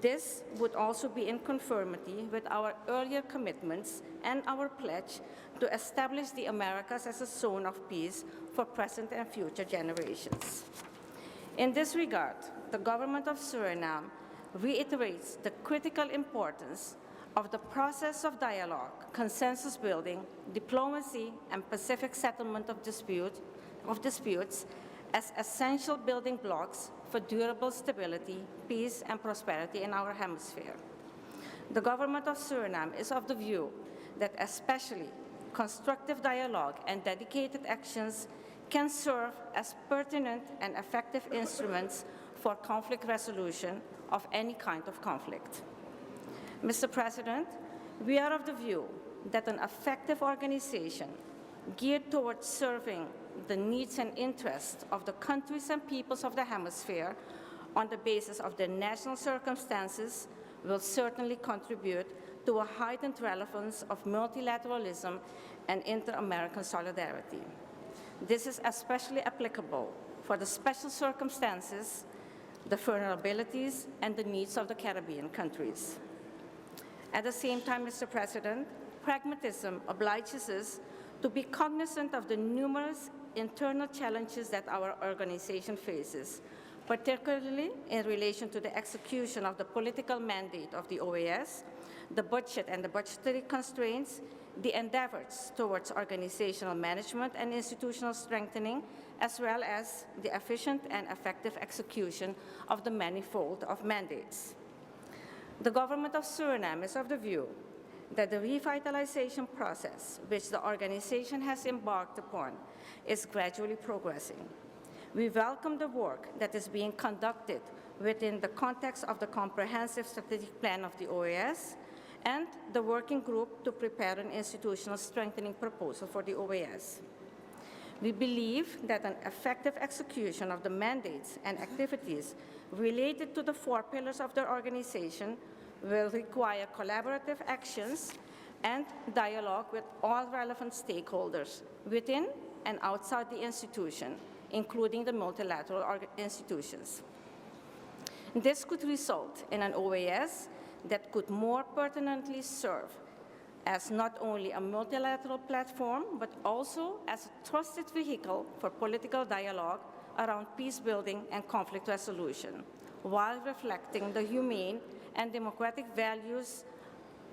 This would also be in conformity with our earlier commitments and our pledge to establish the Americas as a zone of peace for present and future generations. In this regard, the government of Suriname reiterates the critical importance of the process of dialogue, consensus building, diplomacy, and pacific settlement of disputes as essential building blocks for durable stability, peace, and prosperity in our hemisphere. The government of Suriname is of the view that especially constructive dialogue and dedicated actions can serve as pertinent and effective instruments for conflict resolution of any kind of conflict. Mr. President, we are of the view that an effective organization geared towards serving the needs and interests of the countries and peoples of the hemisphere on the basis of their national circumstances will certainly contribute to a heightened relevance of multilateralism and inter-American solidarity. This is especially applicable for the special circumstances, the vulnerabilities, and the needs of the Caribbean countries. At the same time, Mr. President, pragmatism obliges us to be cognizant of the numerous internal challenges that our organization faces, particularly in relation to the execution of the political mandate of the OAS, the budget and the budgetary constraints, the endeavors towards organizational management and institutional strengthening, as well as the efficient and effective execution of the manifold of mandates. The government of Suriname is of the view that the revitalization process which the organization has embarked upon is gradually progressing. We welcome the work that is being conducted within the context of the comprehensive strategic plan of the OAS and the working group to prepare an institutional strengthening proposal for the OAS. We believe that an effective execution of the mandates and activities related to the 4 pillars of the organization will require collaborative actions and dialogue with all relevant stakeholders within and outside the institution, including the multilateral institutions. This could result in an OAS that could more pertinently serve as not only a multilateral platform, but also as a trusted vehicle for political dialogue around peace building and conflict resolution, while reflecting the humane and democratic values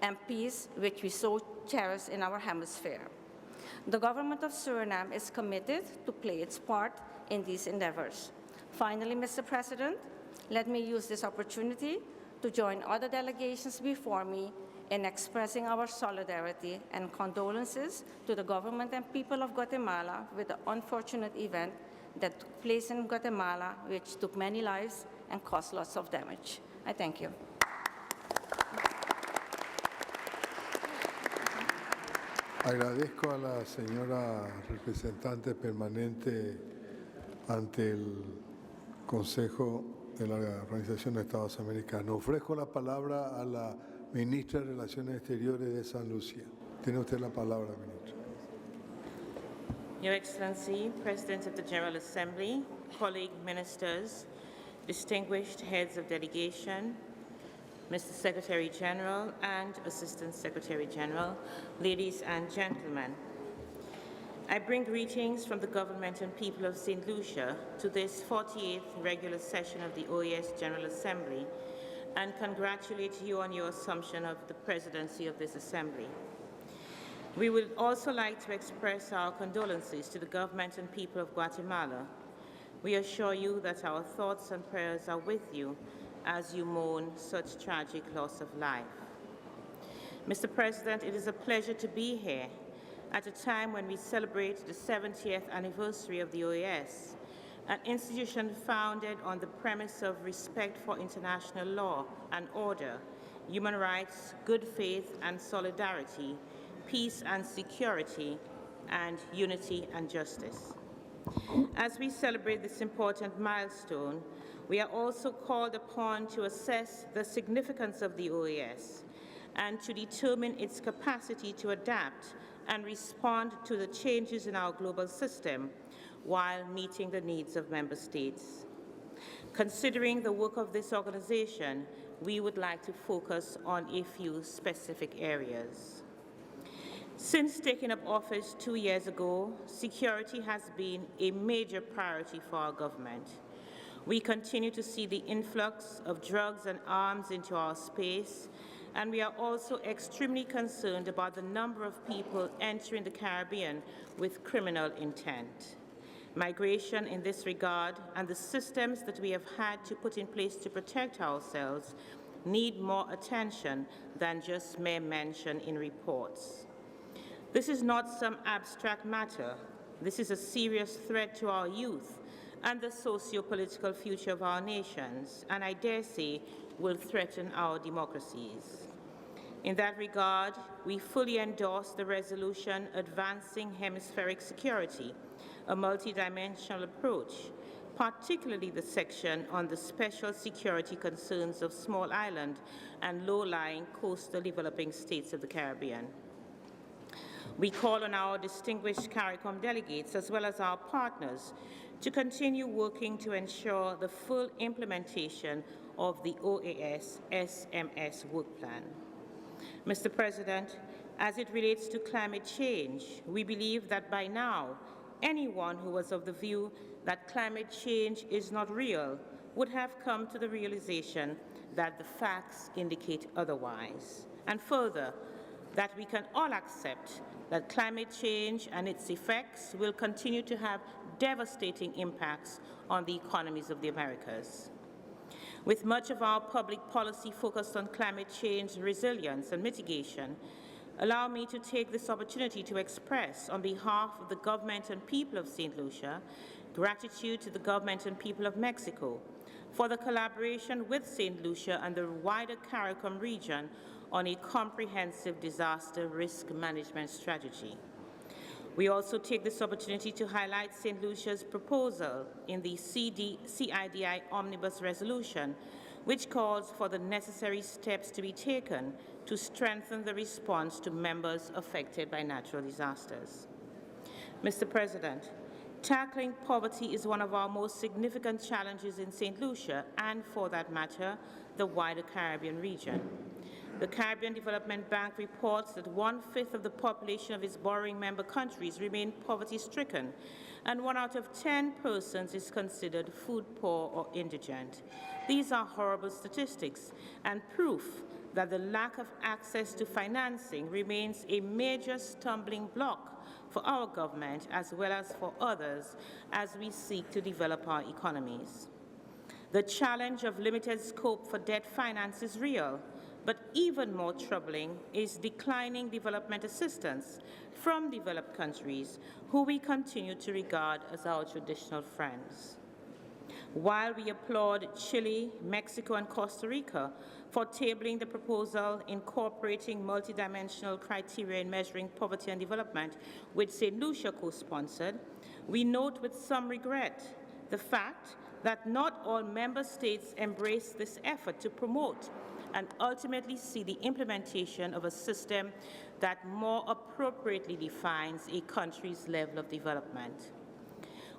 and peace which we so cherish in our hemisphere. The government of Suriname is committed to play its part in these endeavors. Finally, Mr. President, let me use this opportunity to join other delegations before me in expressing our solidarity and condolences to the government and people of Guatemala with the unfortunate event that took place in Guatemala, which took many lives and caused lots of damage. I thank you. Agradezco a la señora representante permanente ante el Consejo de la Organización de Estados Americanos. Ofrezco la palabra a la ministra de Relaciones Exteriores de San Lucia. Tiene usted la palabra, ministra. Your Excellency, President of the General Assembly, colleague ministers, distinguished heads of delegation, Mr. Secretary General and Assistant Secretary General, ladies and gentlemen. I bring greetings from the government and people of St. Lucia to this 48th regular session of the OAS General Assembly and congratulate you on your assumption of the presidency of this assembly. We would also like to express our condolences to the government and people of Guatemala. We assure you that our thoughts and prayers are with you as you mourn such tragic loss of life. Mr. President, it is a pleasure to be here at a time when we celebrate the 70th anniversary of the OAS, an institution founded on the premise of respect for international law and order, human rights, good faith and solidarity, peace and security, and unity and justice. As we celebrate this important milestone, we are also called upon to assess the significance of the OAS and to determine its capacity to adapt and respond to the changes in our global system while meeting the needs of member states. Considering the work of this organization, we would like to focus on a few specific areas. Since taking up office 2 years ago, security has been a major priority for our government. We continue to see the influx of drugs and arms into our space, and we are also extremely concerned about the number of people entering the Caribbean with criminal intent. Migration in this regard and the systems that we have had to put in place to protect ourselves need more attention than just mere mention in reports. This is not some abstract matter. This is a serious threat to our youth and the socio-political future of our nations, and I dare say will threaten our democracies. In that regard, we fully endorse the resolution advancing hemispheric security, a multidimensional approach, particularly the section on the special security concerns of small island and low-lying coastal developing states of the Caribbean. We call on our distinguished CARICOM delegates as well as our partners to continue working to ensure the full implementation of the OAS SMS work plan. Mr. President, as it relates to climate change, we believe that by now, anyone who was of the view that climate change is not real would have come to the realization that the facts indicate otherwise. And further, that we can all accept that climate change and its effects will continue to have devastating impacts on the economies of the Americas. With much of our public policy focused on climate change resilience and mitigation, allow me to take this opportunity to express, on behalf of the government and people of St. Lucia, gratitude to the government and people of Mexico for the collaboration with St. Lucia and the wider CARICOM region on a comprehensive disaster risk management strategy. We also take this opportunity to highlight St. Lucia's proposal in the CIDI Omnibus Resolution, which calls for the necessary steps to be taken to strengthen the response to members affected by natural disasters. Mr. President, tackling poverty is one of our most significant challenges in St. Lucia and, for that matter, the wider Caribbean region. The Caribbean Development Bank reports that 1/5 of the population of its borrowing member countries remain poverty-stricken, and 1 out of 10 persons is considered food poor or indigent. These are horrible statistics and proof that the lack of access to financing remains a major stumbling block for our government as well as for others as we seek to develop our economies. The challenge of limited scope for debt finance is real, But even more troubling is declining development assistance from developed countries who we continue to regard as our traditional friends. While we applaud Chile, Mexico, and Costa Rica for tabling the proposal incorporating multidimensional criteria in measuring poverty and development, which St. Lucia co-sponsored, we note with some regret the fact that not all member states embrace this effort to promote and ultimately see the implementation of a system that more appropriately defines a country's level of development.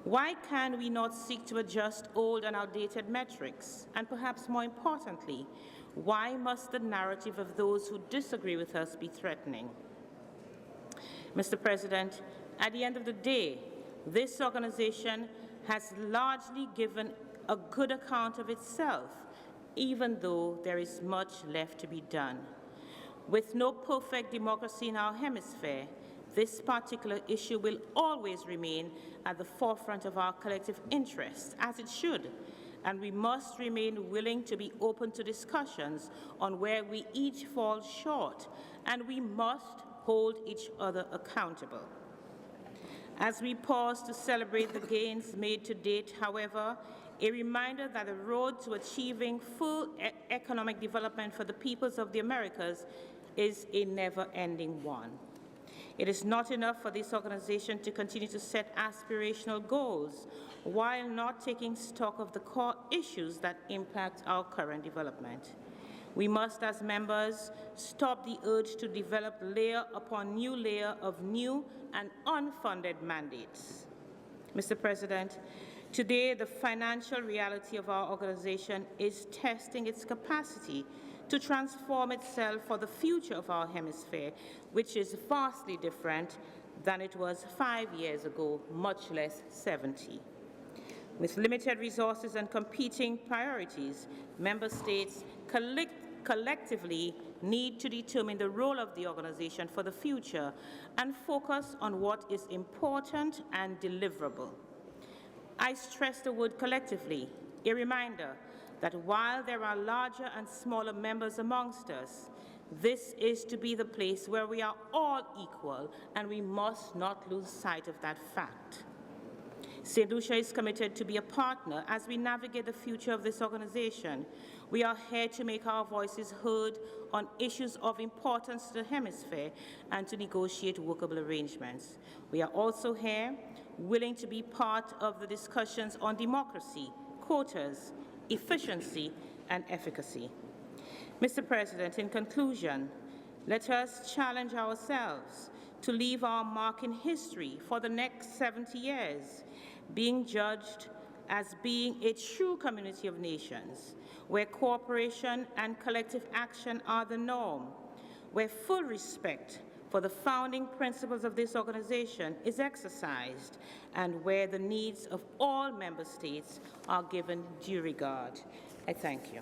Why can we not seek to adjust old and outdated metrics? And perhaps more importantly, why must the narrative of those who disagree with us be threatening? Mr. President, at the end of the day, this organization has largely given a good account of itself, even though there is much left to be done. With no perfect democracy in our hemisphere, this particular issue will always remain at the forefront of our collective interest, as it should, and we must remain willing to be open to discussions on where we each fall short, and we must hold each other accountable. As we pause to celebrate the gains made to date, however, a reminder that the road to achieving full economic development for the peoples of the Americas is a never-ending one. It is not enough for this organization to continue to set aspirational goals while not taking stock of the core issues that impact our current development. We must, as members, stop the urge to develop layer upon new layer of new and unfunded mandates. Mr. President, today the financial reality of our organization is testing its capacity to transform itself for the future of our hemisphere, which is vastly different than it was 5 years ago, much less 70. With limited resources and competing priorities, member states collectively need to determine the role of the organization for the future and focus on what is important and deliverable. I stress the word collectively, a reminder that while there are larger and smaller members amongst us, this is to be the place where we are all equal, and we must not lose sight of that fact. St. Lucia is committed to be a partner as we navigate the future of this organization. We are here to make our voices heard on issues of importance to the hemisphere and to negotiate workable arrangements. We are also here willing to be part of the discussions on democracy, quotas, efficiency, and efficacy. Mr. President, in conclusion, let us challenge ourselves to leave our mark in history for the next 70 years, being judged as being a true community of nations, where cooperation and collective action are the norm, where full respect for the founding principles of this organization is exercised, and where the needs of all member states are given due regard. I thank you.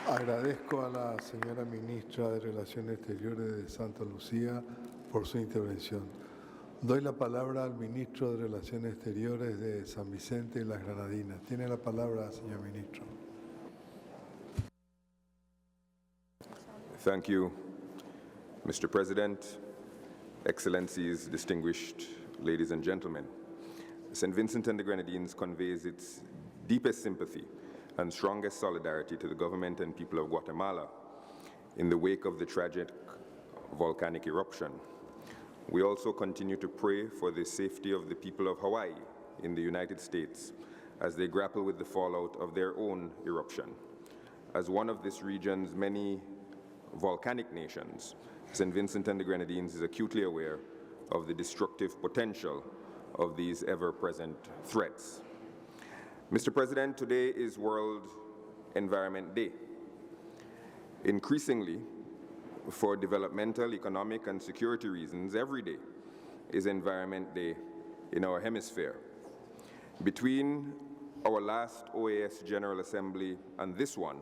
Agradezco a la señora ministra de Relaciones Exteriores de Santa Lucía por su intervención. Doy la palabra al ministro de Relaciones Exteriores de San Vicente y las Grenadines. Tiene la palabra, señor ministro. Thank you, Mr. President, Excellencies, distinguished ladies and gentlemen. St. Vincent and the Grenadines conveys its deepest sympathy and strongest solidarity to the government and people of Guatemala in the wake of the tragic volcanic eruption. We also continue to pray for the safety of the people of Hawaii in the United States as they grapple with the fallout of their own eruption. As one of this region's many volcanic nations, St. Vincent and the Grenadines is acutely aware of the destructive potential of these ever-present threats. Mr. President, today is World Environment Day. Increasingly, for developmental, economic, and security reasons, every day is Environment Day in our hemisphere. Between our last OAS General Assembly and this one,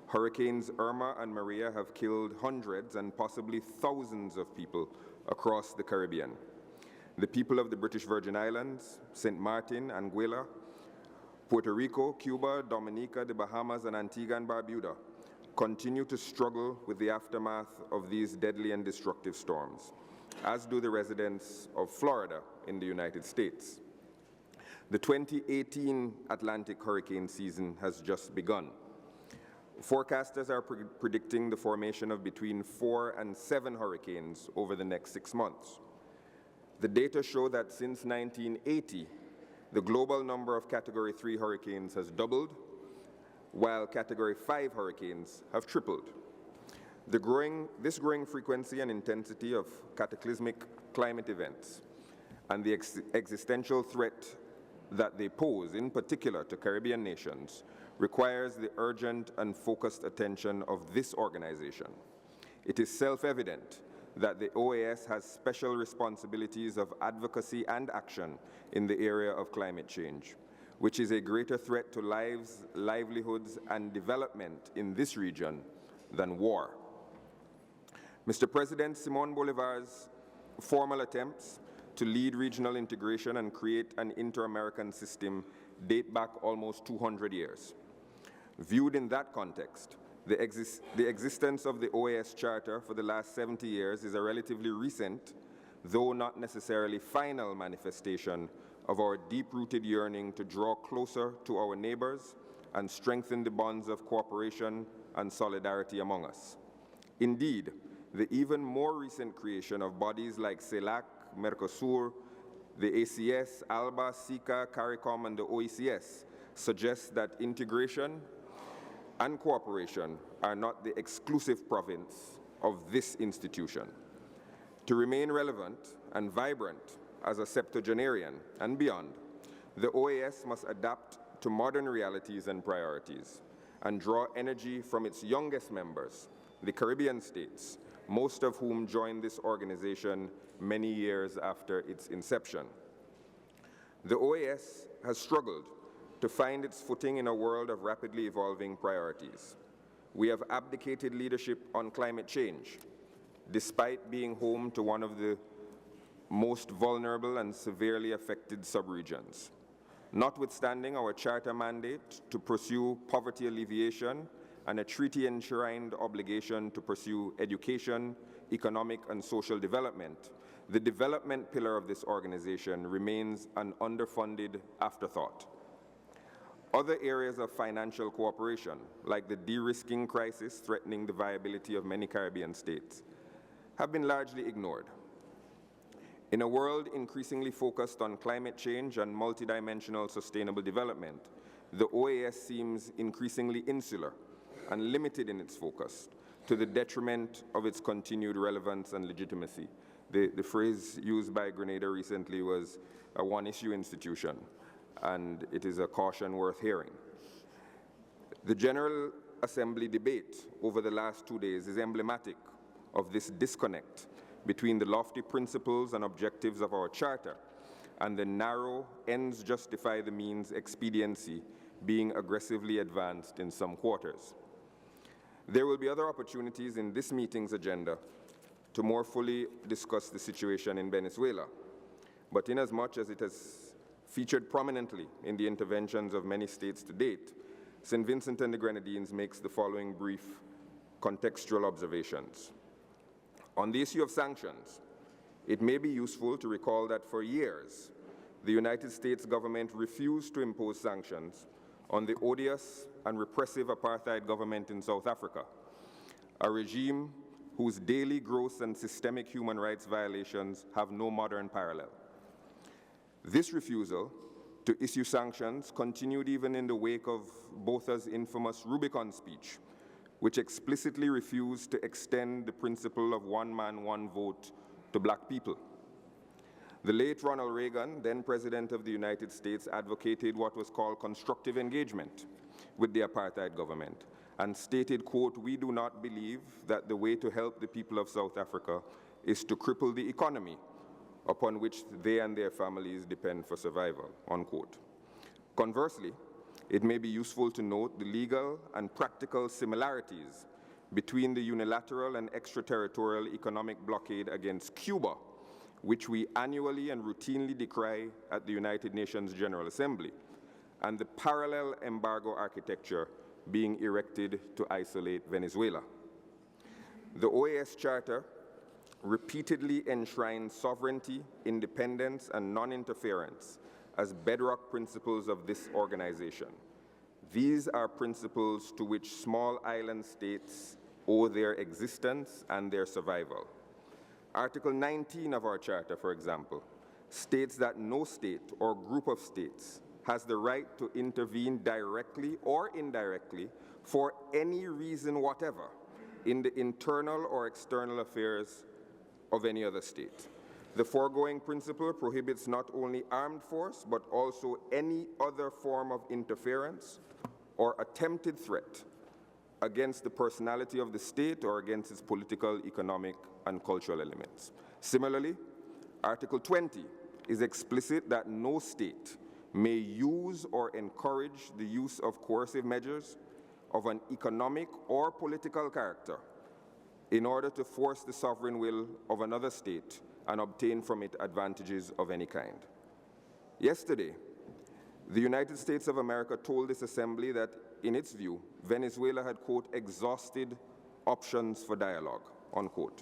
Hurricanes Irma and Maria have killed hundreds and possibly thousands of people across the Caribbean. The people of the British Virgin Islands, St. Martin, Anguilla, Puerto Rico, Cuba, Dominica, the Bahamas, and Antigua and Barbuda continue to struggle with the aftermath of these deadly and destructive storms, as do the residents of Florida in the United States. The 2018 Atlantic hurricane season has just begun. Forecasters are predicting the formation of between 4 and 7 hurricanes over the next 6 months. The data show that since 1980, the global number of Category 3 hurricanes has doubled, while Category 5 hurricanes have tripled. This growing frequency and intensity of cataclysmic climate events and the existential threat that they pose, in particular to Caribbean nations, requires the urgent and focused attention of this organization. It is self-evident that the OAS has special responsibilities of advocacy and action in the area of climate change, which is a greater threat to lives, livelihoods, and development in this region than war. Mr. President, Simón Bolívar's formal attempts to lead regional integration and create an inter-American system date back almost 200 years. Viewed in that context, the existence of the OAS Charter for the last 70 years is a relatively recent, though not necessarily final, manifestation of our deep-rooted yearning to draw closer to our neighbors and strengthen the bonds of cooperation and solidarity among us. Indeed, the even more recent creation of bodies like CELAC, Mercosur, the ACS, ALBA, SICA, CARICOM, and the OECS suggests that integration and cooperation are not the exclusive province of this institution. To remain relevant and vibrant as a septuagenarian and beyond, the OAS must adapt to modern realities and priorities and draw energy from its youngest members, the Caribbean states, most of whom joined this organization many years after its inception. The OAS has struggled to find its footing in a world of rapidly evolving priorities. We have abdicated leadership on climate change, despite being home to one of the most vulnerable and severely affected subregions. Notwithstanding our charter mandate to pursue poverty alleviation and a treaty-enshrined obligation to pursue education, economic, and social development, the development pillar of this organization remains an underfunded afterthought. Other areas of financial cooperation, like the de-risking crisis threatening the viability of many Caribbean states, have been largely ignored. In a world increasingly focused on climate change and multidimensional sustainable development, the OAS seems increasingly insular and limited in its focus, to the detriment of its continued relevance and legitimacy. The phrase used by Grenada recently was a one-issue institution, and it is a caution worth hearing. The General Assembly debate over the last 2 days is emblematic of this disconnect between the lofty principles and objectives of our Charter and the narrow ends justify the means expediency being aggressively advanced in some quarters. There will be other opportunities in this meeting's agenda to more fully discuss the situation in Venezuela, but inasmuch as it has featured prominently in the interventions of many states to date, St. Vincent and the Grenadines makes the following brief contextual observations. On the issue of sanctions, it may be useful to recall that for years, the United States government refused to impose sanctions on the odious and repressive apartheid government in South Africa, a regime whose daily gross and systemic human rights violations have no modern parallel. This refusal to issue sanctions continued even in the wake of Botha's infamous Rubicon speech, which explicitly refused to extend the principle of one man, one vote to black people. The late Ronald Reagan, then President of the United States, advocated what was called constructive engagement with the apartheid government and stated, quote, "We do not believe that the way to help the people of South Africa is to cripple the economy upon which they and their families depend for survival," unquote. Conversely, it may be useful to note the legal and practical similarities between the unilateral and extraterritorial economic blockade against Cuba, which we annually and routinely decry at the United Nations General Assembly, and the parallel embargo architecture being erected to isolate Venezuela. The OAS Charter repeatedly enshrines sovereignty, independence, and non-interference as bedrock principles of this organization. These are principles to which small island states owe their existence and their survival. Article 19 of our charter, for example, states that no state or group of states has the right to intervene directly or indirectly for any reason whatever in the internal or external affairs of any other state. The foregoing principle prohibits not only armed force, but also any other form of interference or attempted threat against the personality of the state or against its political, economic, and cultural elements. Similarly, Article 20 is explicit that no state may use or encourage the use of coercive measures of an economic or political character in order to force the sovereign will of another state and obtain from it advantages of any kind. Yesterday, the United States of America told this assembly that, in its view, Venezuela had, quote, exhausted options for dialogue, unquote.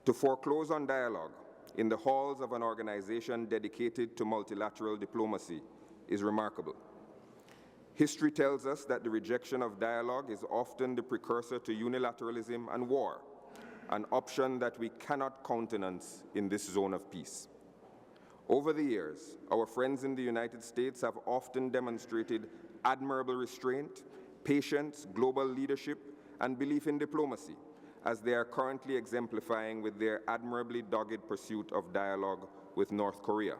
To foreclose on dialogue in the halls of an organization dedicated to multilateral diplomacy is remarkable. History tells us that the rejection of dialogue is often the precursor to unilateralism and war, an option that we cannot countenance in this zone of peace. Over the years, our friends in the United States have often demonstrated admirable restraint, patience, global leadership, and belief in diplomacy, as they are currently exemplifying with their admirably dogged pursuit of dialogue with North Korea.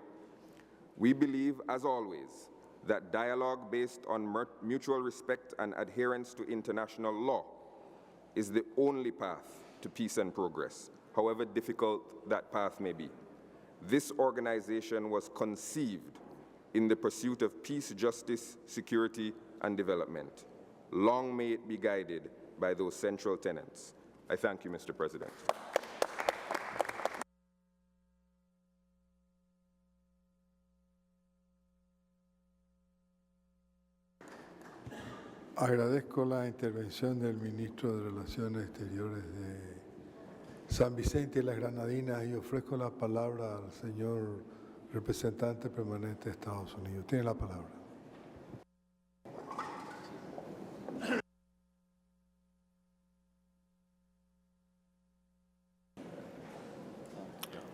We believe, as always, that dialogue based on mutual respect and adherence to international law is the only path to peace and progress, however difficult that path may be. This organization was conceived in the pursuit of peace, justice, security, and development. Long may it be guided by those central tenets. I thank you, Mr. President. Agradezco la intervención del ministro de Relaciones Exteriores de San Vicente y las Grenadines y ofrezco la palabra al señor representante permanente de Estados Unidos. Tiene la palabra.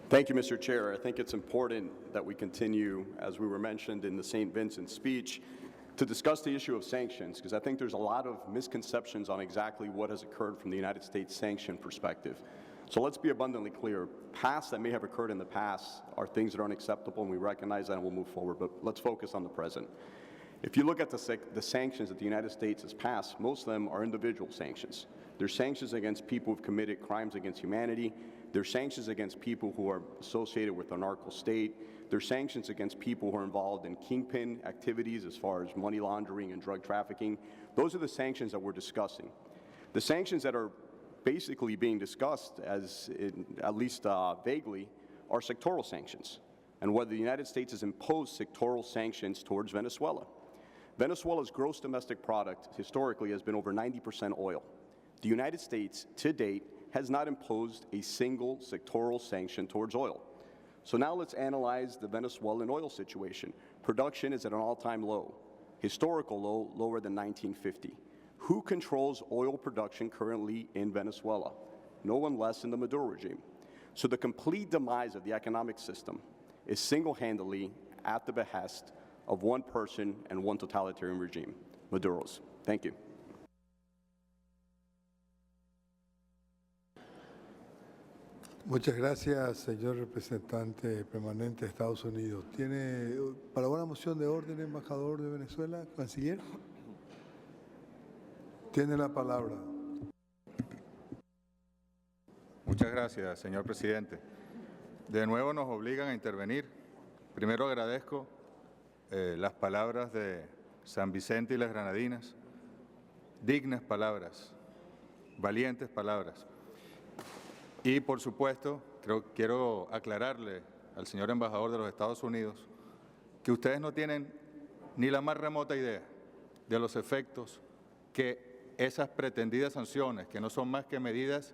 Thank you, Mr. Chair. I think it's important that we continue, as we were mentioned in the St. Vincent speech, to discuss the issue of sanctions, because I think there's a lot of misconceptions on exactly what has occurred from the United States sanction perspective. So let's be abundantly clear. Past that may have occurred in the past are things that are unacceptable, and we recognize that and we'll move forward, but let's focus on the present. If you look at the sanctions that the United States has passed, most of them are individual sanctions. There's sanctions against people who've committed crimes against humanity. There's sanctions against people who are associated with the narco state. There's sanctions against people who are involved in kingpin activities as far as money laundering and drug trafficking. Those are the sanctions that we're discussing. The sanctions that are basically being discussed, at least vaguely, are sectoral sanctions, and whether the United States has imposed sectoral sanctions towards Venezuela. Venezuela's gross domestic product historically has been over 90% oil. The United States, to date, has not imposed a single sectoral sanction towards oil. So now let's analyze the Venezuelan oil situation. Production is at an all-time low, historical low, lower than 1950. Who controls oil production currently in Venezuela? No one less than the Maduro regime. So the complete demise of the economic system is single-handedly at the behest of one person and one totalitarian regime, Maduro's. Thank you. Muchas gracias, señor representante permanente de Estados Unidos. ¿Tiene para una moción de orden, embajador de Venezuela, canciller? Tiene la palabra. Muchas gracias, señor presidente. De nuevo nos obligan a intervenir. Primero agradezco las palabras de San Vicente y las Grenadines, dignas palabras, valientes palabras. Y, por supuesto, quiero aclararle al señor embajador de los Estados Unidos que ustedes no tienen ni la más remota idea de los efectos que esas pretendidas sanciones, que no son más que medidas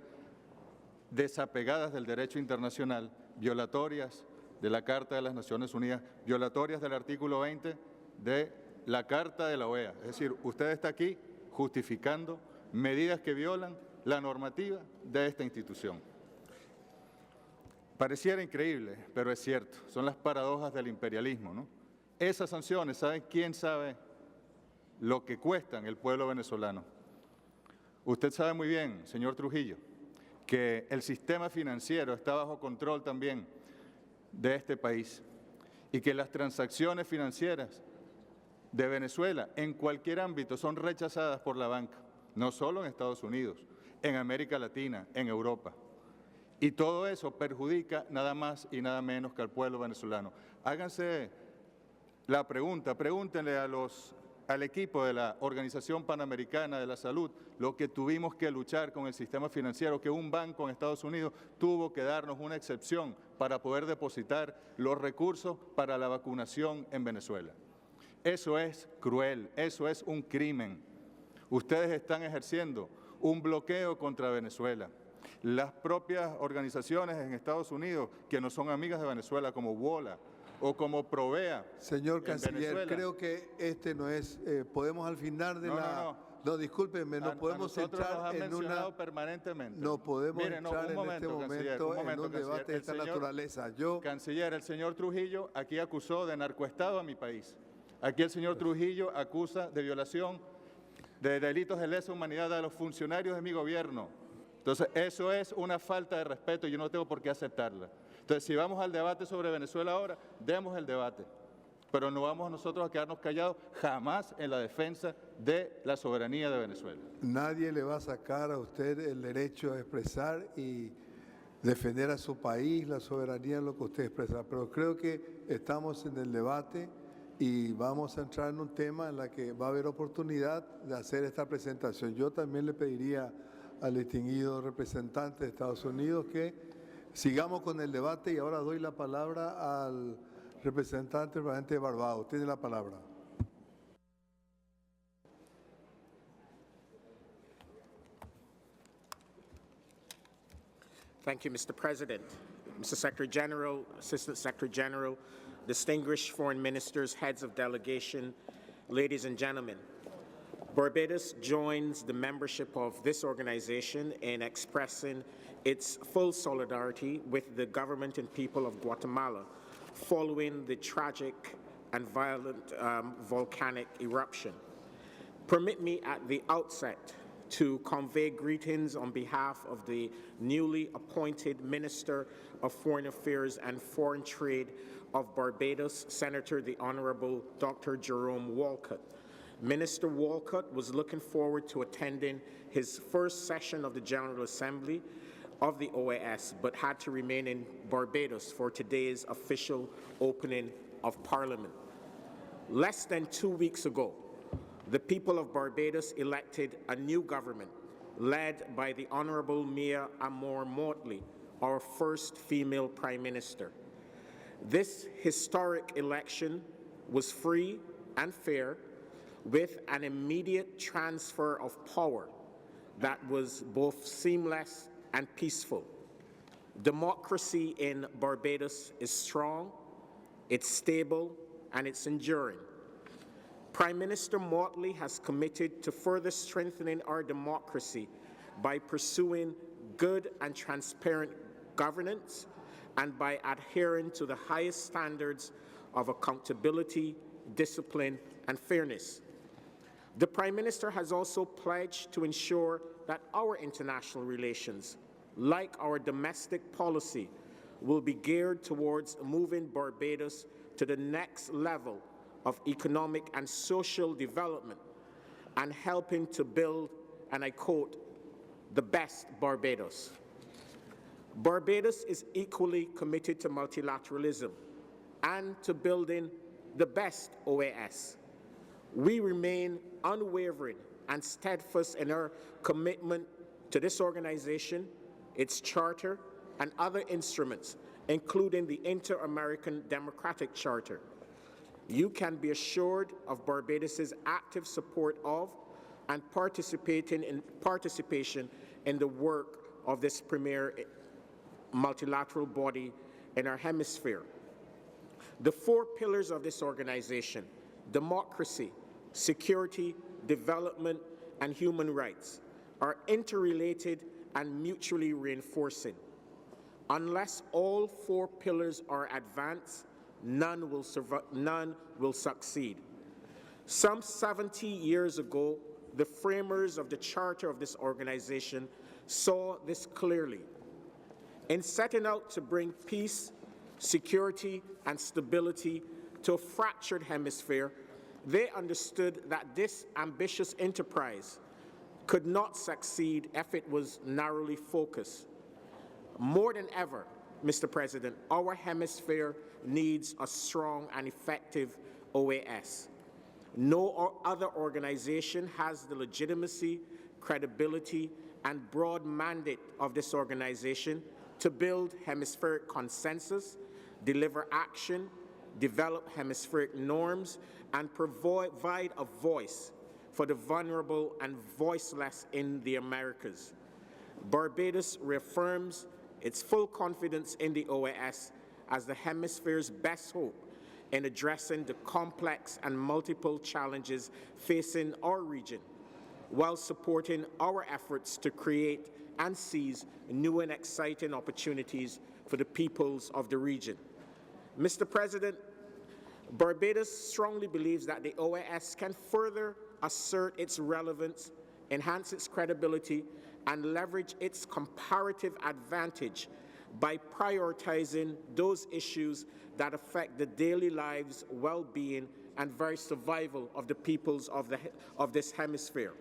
desapegadas del derecho internacional, violatorias de la Carta de las Naciones Unidas, violatorias del artículo 20 de la Carta de la OEA. Es decir, usted está aquí justificando medidas que violan la normativa de esta institución. Pareciera increíble, pero es cierto, son las paradojas del imperialismo, ¿no? Esas sanciones, ¿saben quién sabe lo que cuestan el pueblo venezolano? Usted sabe muy bien, señor Trujillo, que el sistema financiero está bajo control también de este país y que las transacciones financieras de Venezuela en cualquier ámbito son rechazadas por la banca, no solo en Estados Unidos, en América Latina, en Europa. Y todo eso perjudica nada más y nada menos que al pueblo venezolano. Háganse la pregunta, pregúntenle al equipo de la Organización Panamericana de la Salud lo que tuvimos que luchar con el sistema financiero, que un banco en Estados Unidos tuvo que darnos una excepción para poder depositar los recursos para la vacunación en Venezuela. Eso es cruel, eso es un crimen. Ustedes están ejerciendo un bloqueo contra Venezuela. Las propias organizaciones en Estados Unidos que no son amigas de Venezuela, como WOLA o como Provea. Señor en Canciller, Venezuela. creo que este no es, podemos al final de No, discúlpeme, no podemos entrar en una... permanentemente. No podemos Mire, entrar en este momento en un debate de esta naturaleza. Canciller, el señor Trujillo aquí acusó de narcoestado a mi país. Aquí el señor Trujillo acusa de violación de delitos de lesa humanidad a los funcionarios de mi gobierno. Entonces, eso es una falta de respeto y yo no tengo por qué aceptarla. Entonces, si vamos al debate sobre Venezuela ahora, demos el debate. Pero no vamos nosotros a quedarnos callados jamás en la defensa de la soberanía de Venezuela. Nadie le va a sacar a usted el derecho a expresar y defender a su país, la soberanía, lo que usted expresa. Pero creo que estamos en el debate y vamos a entrar en un tema en el que va a haber oportunidad de hacer esta presentación. Yo también le pediría al distinguido representante de Estados Unidos que sigamos con el debate y ahora doy la palabra al representante de Barbados. Tiene la palabra. Thank you, Mr. President. Mr. Secretary General, Assistant Secretary General, distinguished foreign ministers, heads of delegation, ladies and gentlemen. Barbados joins the membership of this organization in expressing its full solidarity with the government and people of Guatemala following the tragic and violent volcanic eruption. Permit me at the outset to convey greetings on behalf of the newly appointed Minister of Foreign Affairs and Foreign Trade of Barbados, Senator the Honorable Dr. Jerome Walcott. Minister Walcott was looking forward to attending his first session of the General Assembly of the OAS, but had to remain in Barbados for today's official opening of Parliament. Less than 2 weeks ago, the people of Barbados elected a new government led by the Honorable Mia Amor Motley, our first female Prime Minister. This historic election was free and fair, with an immediate transfer of power that was both seamless and peaceful. Democracy in Barbados is strong, it's stable, and it's enduring. Prime Minister Motley has committed to further strengthening our democracy by pursuing good and transparent governance and by adhering to the highest standards of accountability, discipline, and fairness. The Prime Minister has also pledged to ensure that our international relations, like our domestic policy, will be geared towards moving Barbados to the next level of economic and social development and helping to build, and I quote, the best Barbados. Barbados is equally committed to multilateralism and to building the best OAS. We remain unwavering and steadfast in our commitment to this organization, its charter, and other instruments, including the Inter-American Democratic Charter. You can be assured of Barbados's active support of and participation in the work of this premier multilateral body in our hemisphere. The 4 pillars of this organization, democracy, security, development, and human rights, are interrelated and mutually reinforcing. Unless all 4 pillars are advanced, none will succeed. Some 70 years ago, the framers of the charter of this organization saw this clearly. In setting out to bring peace, security, and stability to a fractured hemisphere, they understood that this ambitious enterprise could not succeed if it was narrowly focused. More than ever, Mr. President, our hemisphere needs a strong and effective OAS. No other organization has the legitimacy, credibility, and broad mandate of this organization to build hemispheric consensus, deliver action, develop hemispheric norms, and provide a voice for the vulnerable and voiceless in the Americas. Barbados reaffirms its full confidence in the OAS as the hemisphere's best hope in addressing the complex and multiple challenges facing our region, while supporting our efforts to create and seize new and exciting opportunities for the peoples of the region. Mr. President, Barbados strongly believes that the OAS can further assert its relevance, enhance its credibility, and leverage its comparative advantage by prioritizing those issues that affect the daily lives, well-being, and very survival of the peoples of this hemisphere.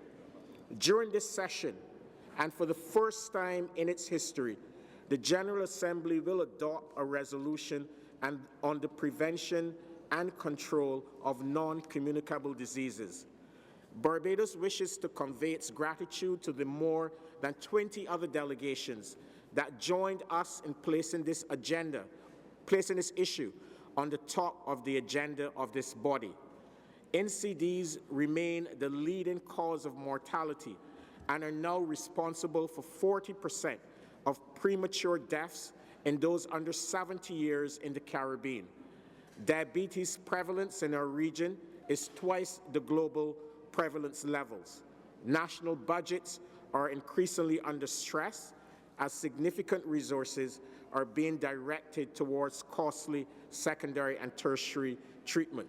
During this session, and for the first time in its history, the General Assembly will adopt a resolution on the prevention and control of non-communicable diseases. Barbados wishes to convey its gratitude to the more than 20 other delegations that joined us in placing this issue on the top of the agenda of this body. NCDs remain the leading cause of mortality and are now responsible for 40% of premature deaths in those under 70 years in the Caribbean. Diabetes prevalence in our region is twice the global prevalence levels. National budgets are increasingly under stress as significant resources are being directed towards costly secondary and tertiary treatment.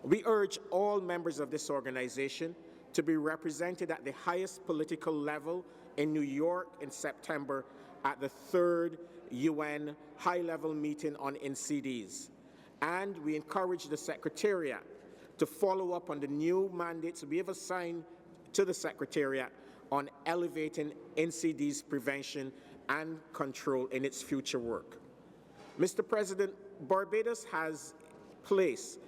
We urge all members of this organization to be represented at the highest political level in New York in September at the 3rd UN high-level meeting on NCDs. And we encourage the Secretariat to follow up on the new mandates we have assigned to the Secretariat on elevating NCDs prevention and control in its future work. Mr. President, Barbados has placed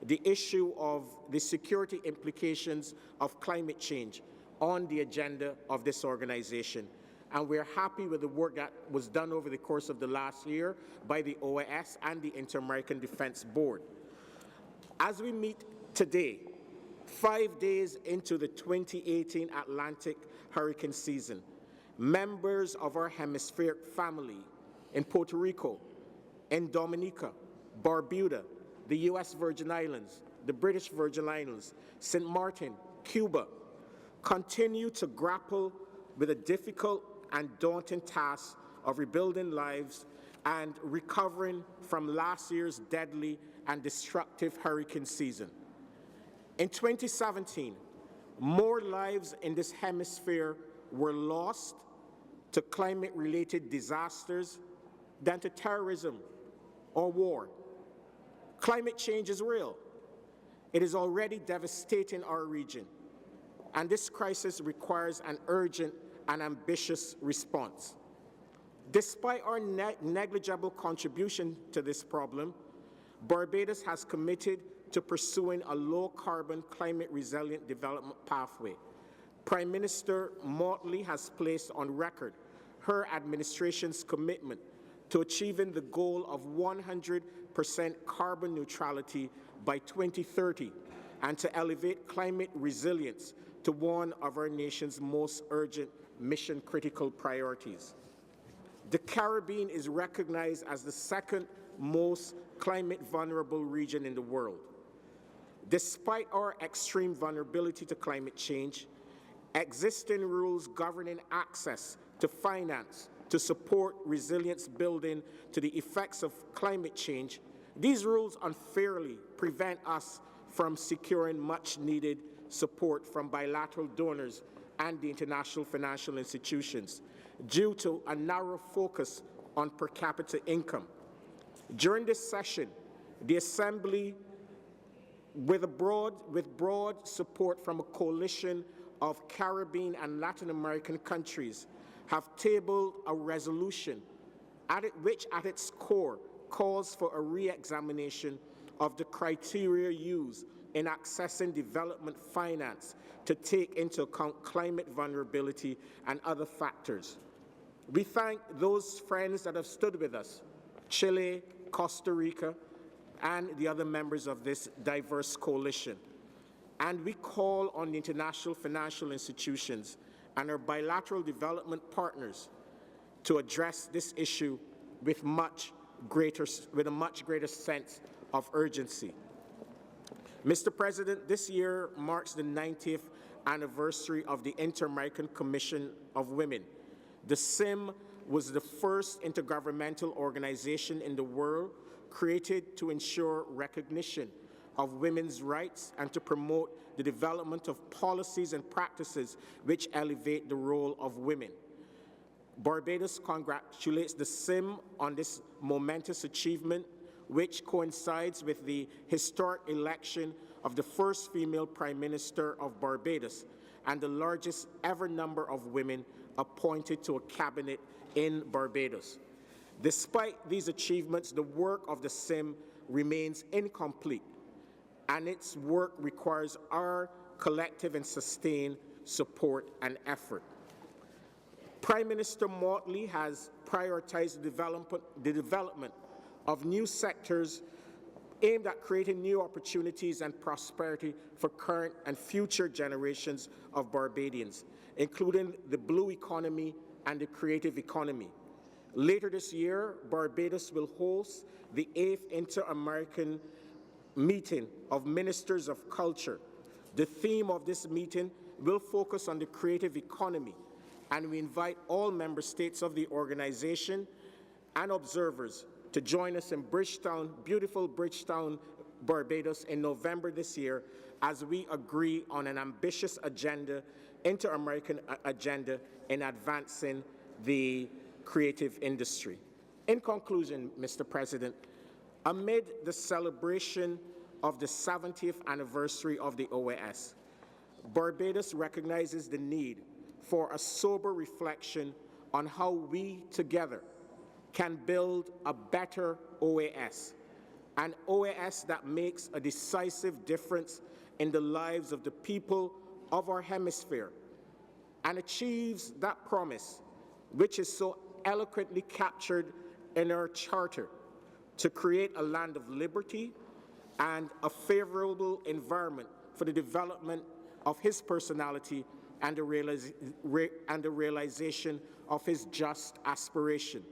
the issue of the security implications of climate change on the agenda of this organization. And we're happy with the work that was done over the course of the last year by the OAS and the Inter-American Defense Board. As we meet today, 5 days into the 2018 Atlantic hurricane season, members of our hemispheric family in Puerto Rico, in Dominica, Barbuda, the U.S. Virgin Islands, the British Virgin Islands, St. Martin, Cuba, continue to grapple with a difficult and daunting task of rebuilding lives and recovering from last year's deadly and destructive hurricane season. In 2017, more lives in this hemisphere were lost to climate-related disasters than to terrorism or war. Climate change is real. It is already devastating our region, and this crisis requires an urgent and ambitious response. Despite our negligible contribution to this problem, Barbados has committed to pursuing a low-carbon, climate-resilient development pathway. Prime Minister Motley has placed on record her administration's commitment to achieving the goal of 100% carbon neutrality by 2030 and to elevate climate resilience to one of our nation's most urgent mission-critical priorities. The Caribbean is recognized as the second most climate-vulnerable region in the world. Despite our extreme vulnerability to climate change, existing rules governing access to finance to support resilience building to the effects of climate change, these rules unfairly prevent us from securing much-needed support from bilateral donors and the international financial institutions due to a narrow focus on per capita income. During this session, the Assembly, with broad support from a coalition of Caribbean and Latin American countries, have tabled a resolution which at its core calls for a re-examination of the criteria used in accessing development finance to take into account climate vulnerability and other factors. We thank those friends that have stood with us, Chile, Costa Rica, and the other members of this diverse coalition. And we call on the international financial institutions and our bilateral development partners to address this issue with a much greater sense of urgency. Mr. President, this year marks the 90th anniversary of the Inter-American Commission of Women. The CIM was the first intergovernmental organization in the world created to ensure recognition of women's rights and to promote the development of policies and practices which elevate the role of women. Barbados congratulates the CIM on this momentous achievement, which coincides with the historic election of the first female Prime Minister of Barbados and the largest ever number of women appointed to a cabinet in Barbados. Despite these achievements, the work of the CIM remains incomplete, and its work requires our collective and sustained support and effort. Prime Minister Motley has prioritized the development of new sectors aimed at creating new opportunities and prosperity for current and future generations of Barbadians, including the blue economy and the creative economy. Later this year, Barbados will host the 8th Inter-American Meeting of Ministers of Culture. The theme of this meeting will focus on the creative economy, and we invite all member states of the organization and observers to join us in Bridgetown, beautiful Bridgetown, Barbados in November this year as we agree on an ambitious agenda, inter-American agenda in advancing the creative industry. In conclusion, Mr. President, amid the celebration of the 70th anniversary of the OAS, Barbados recognizes the need for a sober reflection on how we together can build a better OAS, an OAS that makes a decisive difference in the lives of the people of our hemisphere and achieves that promise, which is so eloquently captured in our charter, to create a land of liberty and a favorable environment for the development of his personality and the realization of his just aspiration.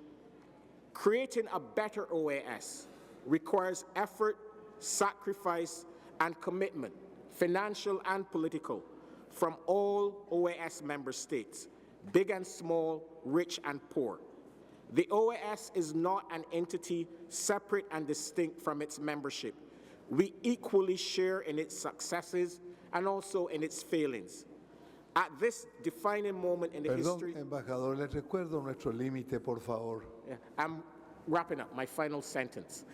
Creating a better OAS requires effort, sacrifice, and commitment, financial and political, from all OAS member states, big and small, rich and poor. The OAS is not an entity separate and distinct from its membership. We equally share in its successes and also in its failings. At this defining moment in the history... Embajador, le recuerdo nuestro límite, por favor. Yeah, I'm wrapping up my final sentence.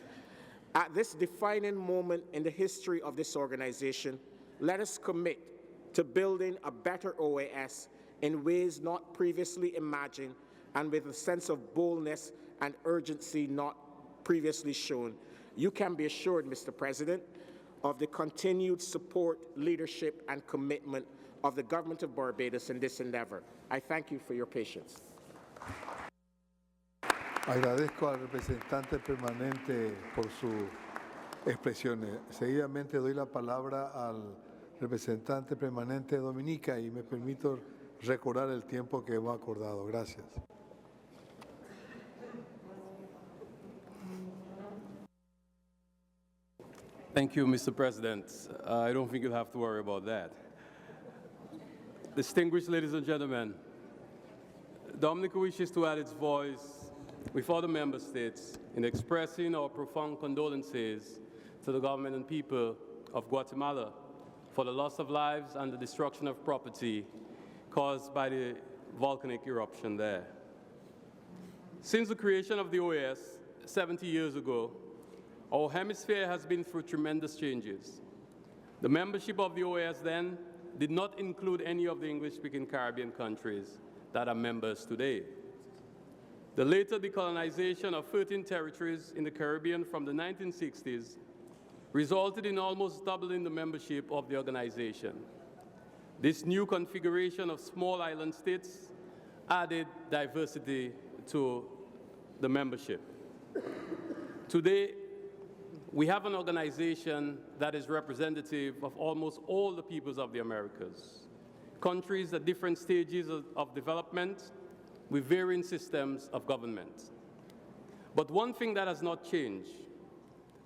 At this defining moment in the history of this organization, let us commit to building a better OAS in ways not previously imagined and with a sense of boldness and urgency not previously shown. You can be assured, Mr. President, of the continued support, leadership, and commitment of the government of Barbados in this endeavor. I thank you for your patience. Agradezco al representante permanente por su expresiones. Seguidamente doy la palabra al representante permanente de Dominica y me permito recordar el tiempo que hemos acordado. Gracias. Thank you, Mr. President. I don't think you'll have to worry about that. Distinguished ladies and gentlemen, Dominica wishes to add its voice with other member states in expressing our profound condolences to the government and people of Guatemala for the loss of lives and the destruction of property caused by the volcanic eruption there. Since the creation of the OAS 70 years ago, our hemisphere has been through tremendous changes. The membership of the OAS then did not include any of the English-speaking Caribbean countries that are members today. The later decolonization of 13 territories in the Caribbean from the 1960s resulted in almost doubling the membership of the organization. This new configuration of small island states added diversity to the membership. Today, we have an organization that is representative of almost all the peoples of the Americas, countries at different stages of development with varying systems of government. But one thing that has not changed,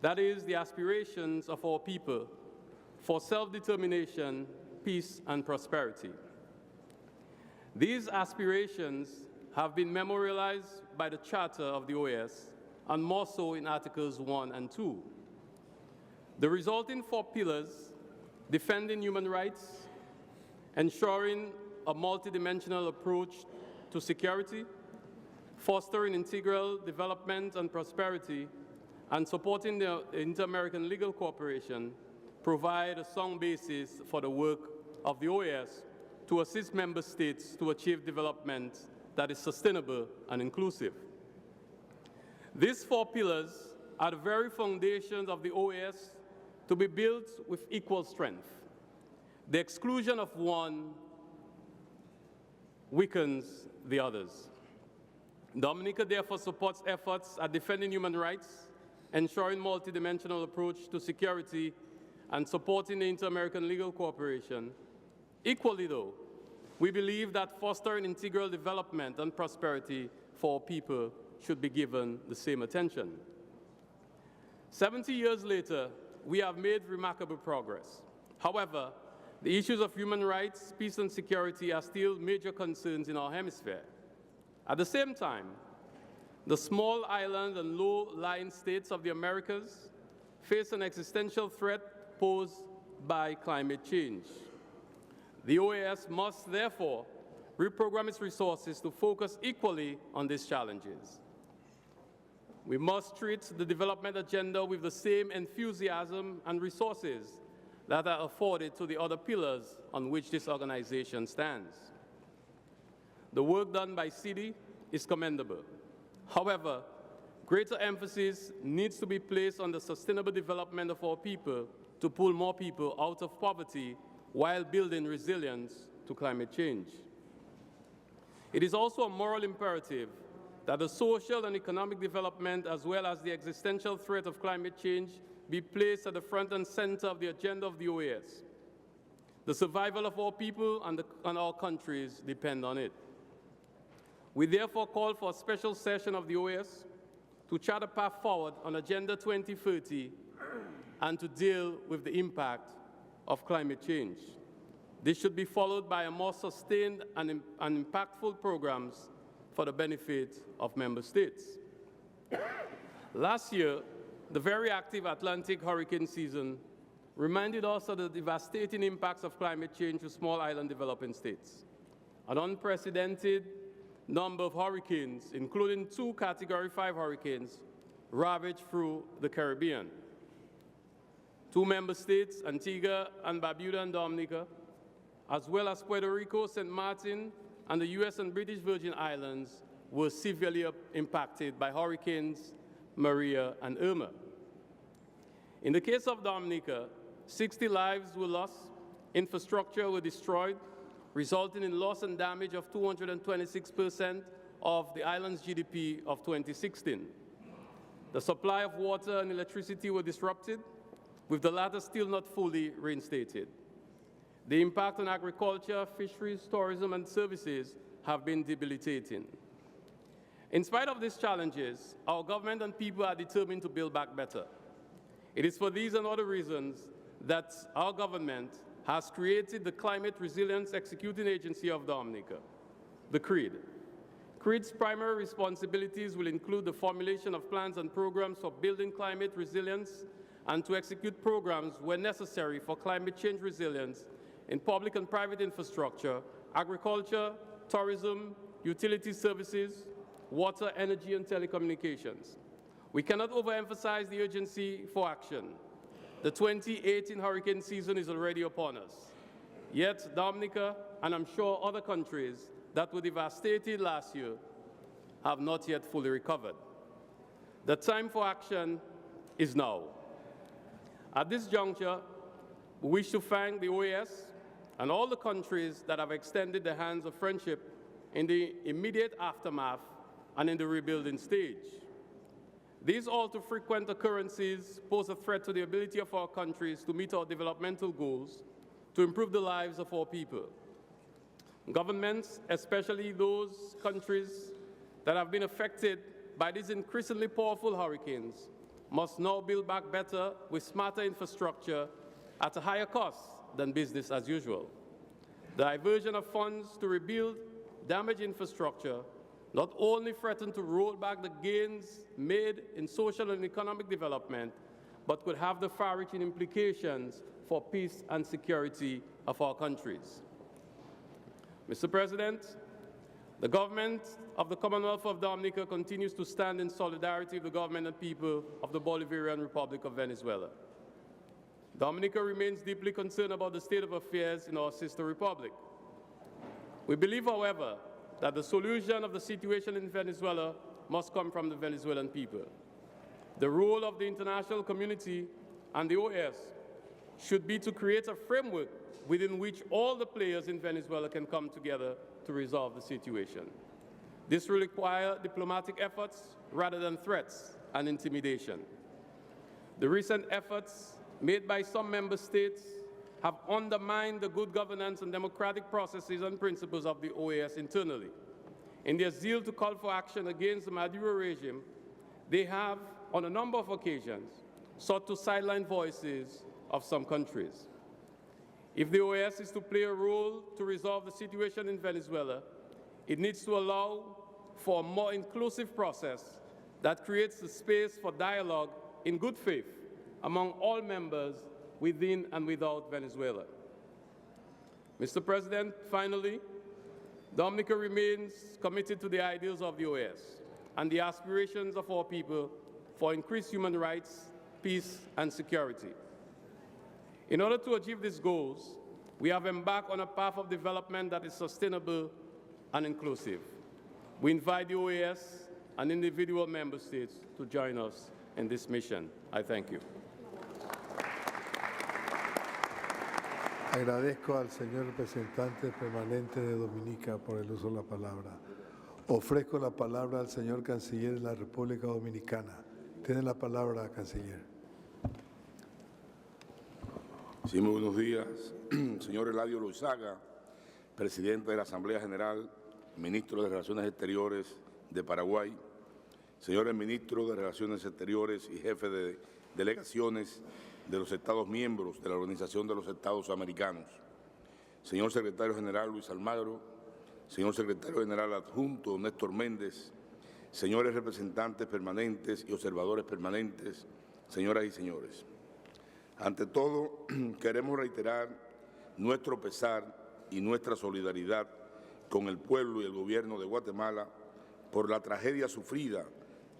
that is the aspirations of our people for self-determination, peace, and prosperity. These aspirations have been memorialized by the Charter of the OAS, and more so in Articles 1 and 2. The resulting 4 pillars, defending human rights, ensuring a multidimensional approach to security, fostering integral development and prosperity, and supporting the Inter-American Legal Cooperation, provide a sound basis for the work of the OAS to assist member states to achieve development that is sustainable and inclusive. These 4 pillars are the very foundations of the OAS to be built with equal strength. The exclusion of one weakens the others. Dominica therefore supports efforts at defending human rights, ensuring multidimensional approach to security, and supporting the Inter-American Legal Cooperation. Equally though, we believe that fostering integral development and prosperity for people should be given the same attention. 70 years later, we have made remarkable progress. However, the issues of human rights, peace, and security are still major concerns in our hemisphere. At the same time, the small island and low-lying states of the Americas face an existential threat posed by climate change. The OAS must therefore reprogram its resources to focus equally on these challenges. We must treat the development agenda with the same enthusiasm and resources that are afforded to the other pillars on which this organization stands. The work done by CD is commendable. However, greater emphasis needs to be placed on the sustainable development of our people to pull more people out of poverty while building resilience to climate change. It is also a moral imperative that the social and economic development, as well as the existential threat of climate change, be placed at the front and center of the agenda of the OAS. The survival of our people and our countries depend on it. We therefore call for a special session of the OAS to chart a path forward on Agenda 2030 and to deal with the impact of climate change. This should be followed by a more sustained and impactful programs for the benefit of member states. Last year, the very active Atlantic hurricane season reminded us of the devastating impacts of climate change to small island developing states. An unprecedented number of hurricanes, including 2 Category 5 hurricanes, ravaged through the Caribbean. 2 member states, Antigua and Barbuda and Dominica, as well as Puerto Rico, St. Martin, and the US and British Virgin Islands were severely impacted by hurricanes Maria and Irma. In the case of Dominica, 60 lives were lost, infrastructure were destroyed, resulting in loss and damage of 226% of the island's GDP of 2016. The supply of water and electricity were disrupted, with the latter still not fully reinstated. The impact on agriculture, fisheries, tourism, and services have been debilitating. In spite of these challenges, our government and people are determined to build back better. It is for these and other reasons that our government has created the Climate Resilience Executing Agency of Dominica, the CREAD. CREAD's primary responsibilities will include the formulation of plans and programs for building climate resilience and to execute programs where necessary for climate change resilience in public and private infrastructure, agriculture, tourism, utility services, water, energy, and telecommunications. We cannot overemphasize the urgency for action. The 2018 hurricane season is already upon us. Yet Dominica, and I'm sure other countries that were devastated last year, have not yet fully recovered. The time for action is now. At this juncture, we wish to thank the OAS and all the countries that have extended their hands of friendship in the immediate aftermath and in the rebuilding stage. These all-too-frequent occurrences pose a threat to the ability of our countries to meet our developmental goals, to improve the lives of our people. Governments, especially those countries that have been affected by these increasingly powerful hurricanes, must now build back better with smarter infrastructure at a higher cost than business as usual. The diversion of funds to rebuild damaged infrastructure not only threaten to roll back the gains made in social and economic development, but could have the far-reaching implications for peace and security of our countries. Mr. President, the government of the Commonwealth of Dominica continues to stand in solidarity with the government and people of the Bolivarian Republic of Venezuela. Dominica remains deeply concerned about the state of affairs in our sister republic. We believe, however, that the solution of the situation in Venezuela must come from the Venezuelan people. The role of the international community and the OAS should be to create a framework within which all the players in Venezuela can come together to resolve the situation. This will require diplomatic efforts rather than threats and intimidation. The recent efforts made by some member states have undermined the good governance and democratic processes and principles of the OAS internally. In their zeal to call for action against the Maduro regime, they have, on a number of occasions, sought to sideline voices of some countries. If the OAS is to play a role to resolve the situation in Venezuela, it needs to allow for a more inclusive process that creates the space for dialogue in good faith among all members within and without Venezuela. Mr. President, finally, Dominica remains committed to the ideals of the OAS and the aspirations of our people for increased human rights, peace, and security. In order to achieve these goals, we have embarked on a path of development that is sustainable and inclusive. We invite the OAS and individual member states to join us in this mission. I thank you. Agradezco al señor representante permanente de Dominica por el uso de la palabra. Ofrezco la palabra al señor canciller de la República Dominicana. Tiene la palabra, canciller. Sí, muy buenos días. Señor Eladio Loizaga, presidente de la Asamblea General, ministro de Relaciones Exteriores de Paraguay, señores ministros de Relaciones Exteriores y jefe de delegaciones de los Estados miembros de la Organización de los Estados Americanos, señor secretario general Luis Almagro, señor secretario general adjunto Néstor Méndez, señores representantes permanentes y observadores permanentes, señoras y señores. Ante todo, queremos reiterar nuestro pesar y nuestra solidaridad con el pueblo y el gobierno de Guatemala por la tragedia sufrida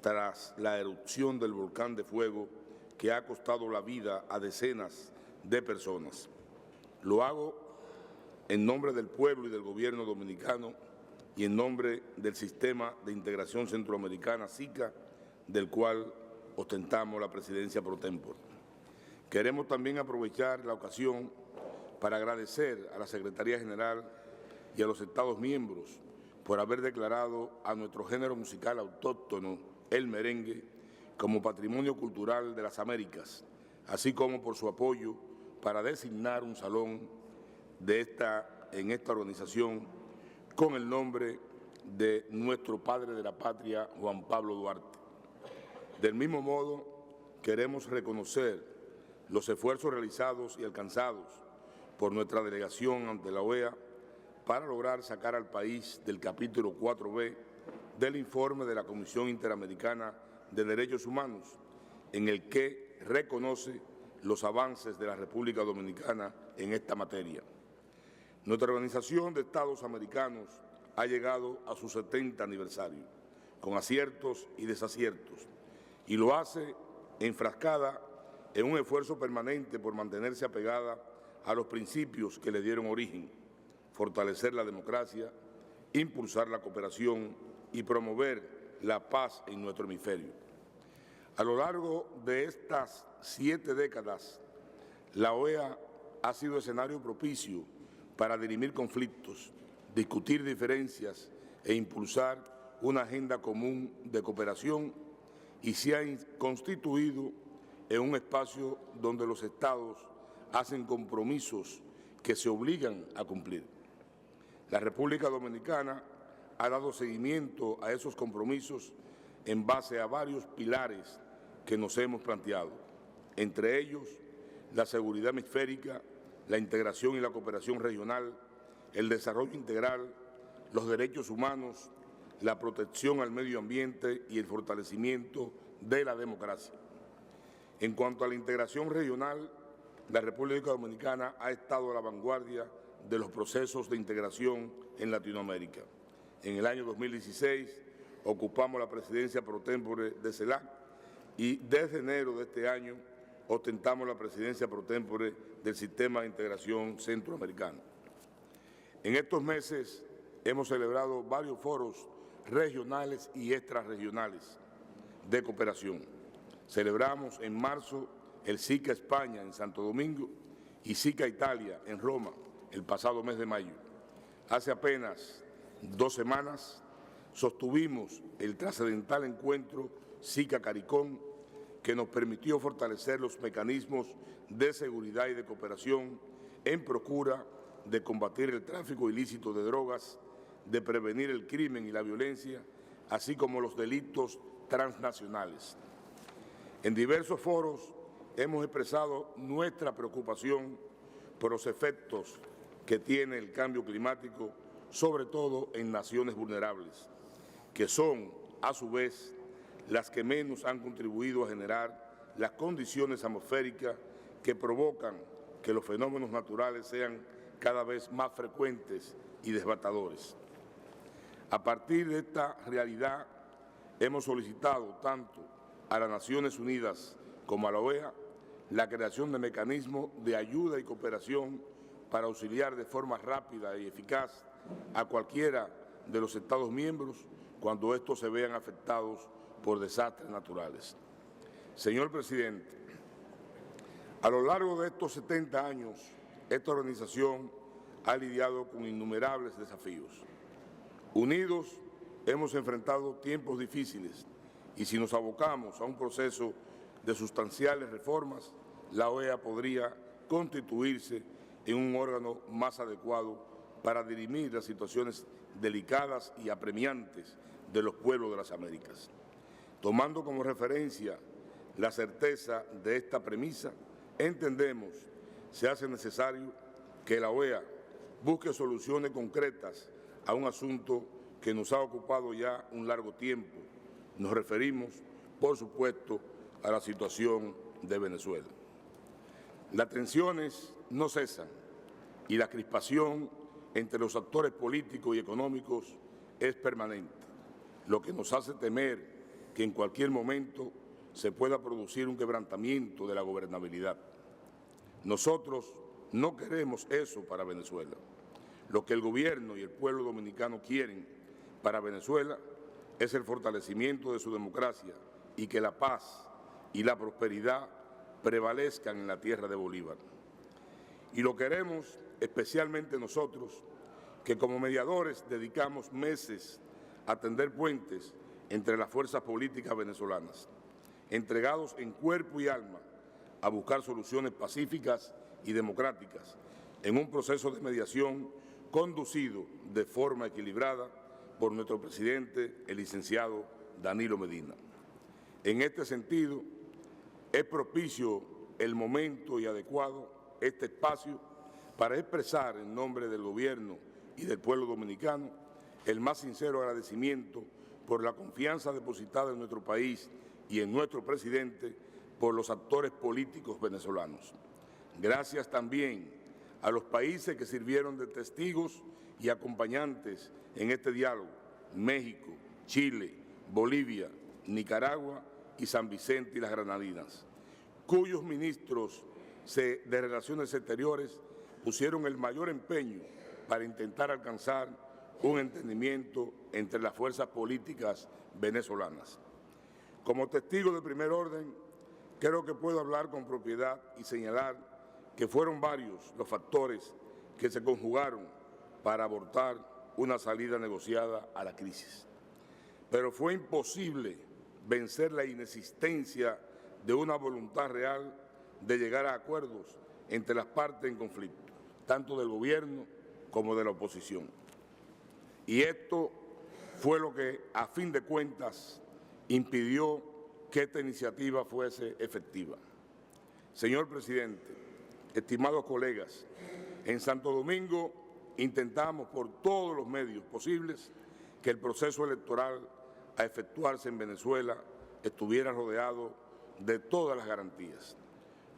tras la erupción del volcán de fuego que ha costado la vida a decenas de personas. Lo hago en nombre del pueblo y del gobierno dominicano y en nombre del Sistema de Integración Centroamericana, SICA, del cual ostentamos la presidencia pro tempore. Queremos también aprovechar la ocasión para agradecer a la Secretaría General y a los Estados miembros por haber declarado a nuestro género musical autóctono, el merengue, como Patrimonio Cultural de las Américas, así como por su apoyo para designar un salón en esta organización con el nombre de nuestro padre de la patria, Juan Pablo Duarte. Del mismo modo, queremos reconocer los esfuerzos realizados y alcanzados por nuestra delegación ante la OEA para lograr sacar al país del capítulo 4B del informe de la Comisión Interamericana de Derechos Humanos, en el que reconoce los avances de la República Dominicana en esta materia. Nuestra Organización de Estados Americanos ha llegado a su 70 aniversario, con aciertos y desaciertos, y lo hace enfrascada en un esfuerzo permanente por mantenerse apegada a los principios que le dieron origen: fortalecer la democracia, impulsar la cooperación y promover la paz en nuestro hemisferio. A lo largo de estas 7 décadas, la OEA ha sido escenario propicio para dirimir conflictos, discutir diferencias e impulsar una agenda común de cooperación, y se ha constituido en un espacio donde los Estados hacen compromisos que se obligan a cumplir. La República Dominicana ha dado seguimiento a esos compromisos en base a varios pilares que nos hemos planteado, entre ellos la seguridad hemisférica, la integración y la cooperación regional, el desarrollo integral, los derechos humanos, la protección al medio ambiente y el fortalecimiento de la democracia. En cuanto a la integración regional, la República Dominicana ha estado a la vanguardia de los procesos de integración en Latinoamérica. En el año 2016 ocupamos la presidencia pro tempore de CELAC y desde enero de este año ostentamos la presidencia pro tempore del Sistema de Integración Centroamericano. En estos meses hemos celebrado varios foros regionales y extrarregionales de cooperación. Celebramos en marzo el SICA España en Santo Domingo y SICA Italia en Roma el pasado mes de mayo. Hace apenas 2 semanas sostuvimos el trascendental encuentro SICA Caricón, que nos permitió fortalecer los mecanismos de seguridad y de cooperación en procura de combatir el tráfico ilícito de drogas, de prevenir el crimen y la violencia, así como los delitos transnacionales. En diversos foros hemos expresado nuestra preocupación por los efectos que tiene el cambio climático, sobre todo en naciones vulnerables, que son, a su vez, las que menos han contribuido a generar las condiciones atmosféricas que provocan que los fenómenos naturales sean cada vez más frecuentes y devastadores. A partir de esta realidad, hemos solicitado tanto a las Naciones Unidas como a la OEA la creación de mecanismos de ayuda y cooperación para auxiliar de forma rápida y eficaz a cualquiera de los Estados miembros cuando estos se vean afectados por desastres naturales. Señor presidente, a lo largo de estos 70 años, esta organización ha lidiado con innumerables desafíos. Unidos, hemos enfrentado tiempos difíciles y si nos abocamos a un proceso de sustanciales reformas, la OEA podría constituirse en un órgano más adecuado para dirimir las situaciones delicadas y apremiantes de los pueblos de las Américas. Tomando como referencia la certeza de esta premisa, entendemos se hace necesario que la OEA busque soluciones concretas a un asunto que nos ha ocupado ya un largo tiempo. Nos referimos, por supuesto, a la situación de Venezuela. Las tensiones no cesan y la crispación entre los actores políticos y económicos es permanente, lo que nos hace temer que en cualquier momento se pueda producir un quebrantamiento de la gobernabilidad. Nosotros no queremos eso para Venezuela. Lo que el gobierno y el pueblo dominicano quieren para Venezuela es el fortalecimiento de su democracia y que la paz y la prosperidad prevalezcan en la tierra de Bolívar. Y lo queremos especialmente nosotros, que como mediadores dedicamos meses a tender puentes entre las fuerzas políticas venezolanas entregados en cuerpo y alma a buscar soluciones pacíficas y democráticas en un proceso de mediación conducido de forma equilibrada por nuestro presidente, el licenciado Danilo Medina. En este sentido, es propicio el momento y adecuado este espacio para expresar en nombre del Gobierno y del pueblo dominicano el más sincero agradecimiento por la confianza depositada en nuestro país y en nuestro presidente por los actores políticos venezolanos. Gracias también a los países que sirvieron de testigos y acompañantes en este diálogo: México, Chile, Bolivia, Nicaragua y San Vicente y las Grenadines, cuyos ministros de Relaciones Exteriores pusieron el mayor empeño para intentar alcanzar un entendimiento entre las fuerzas políticas venezolanas. Como testigo de primer orden, creo que puedo hablar con propiedad y señalar que fueron varios los factores que se conjugaron para abortar una salida negociada a la crisis. Pero fue imposible vencer la inexistencia de una voluntad real de llegar a acuerdos entre las partes en conflicto, tanto del gobierno como de la oposición. Y esto fue lo que, a fin de cuentas, impidió que esta iniciativa fuese efectiva. Señor presidente, estimados colegas, en Santo Domingo intentamos por todos los medios posibles que el proceso electoral a efectuarse en Venezuela estuviera rodeado de todas las garantías.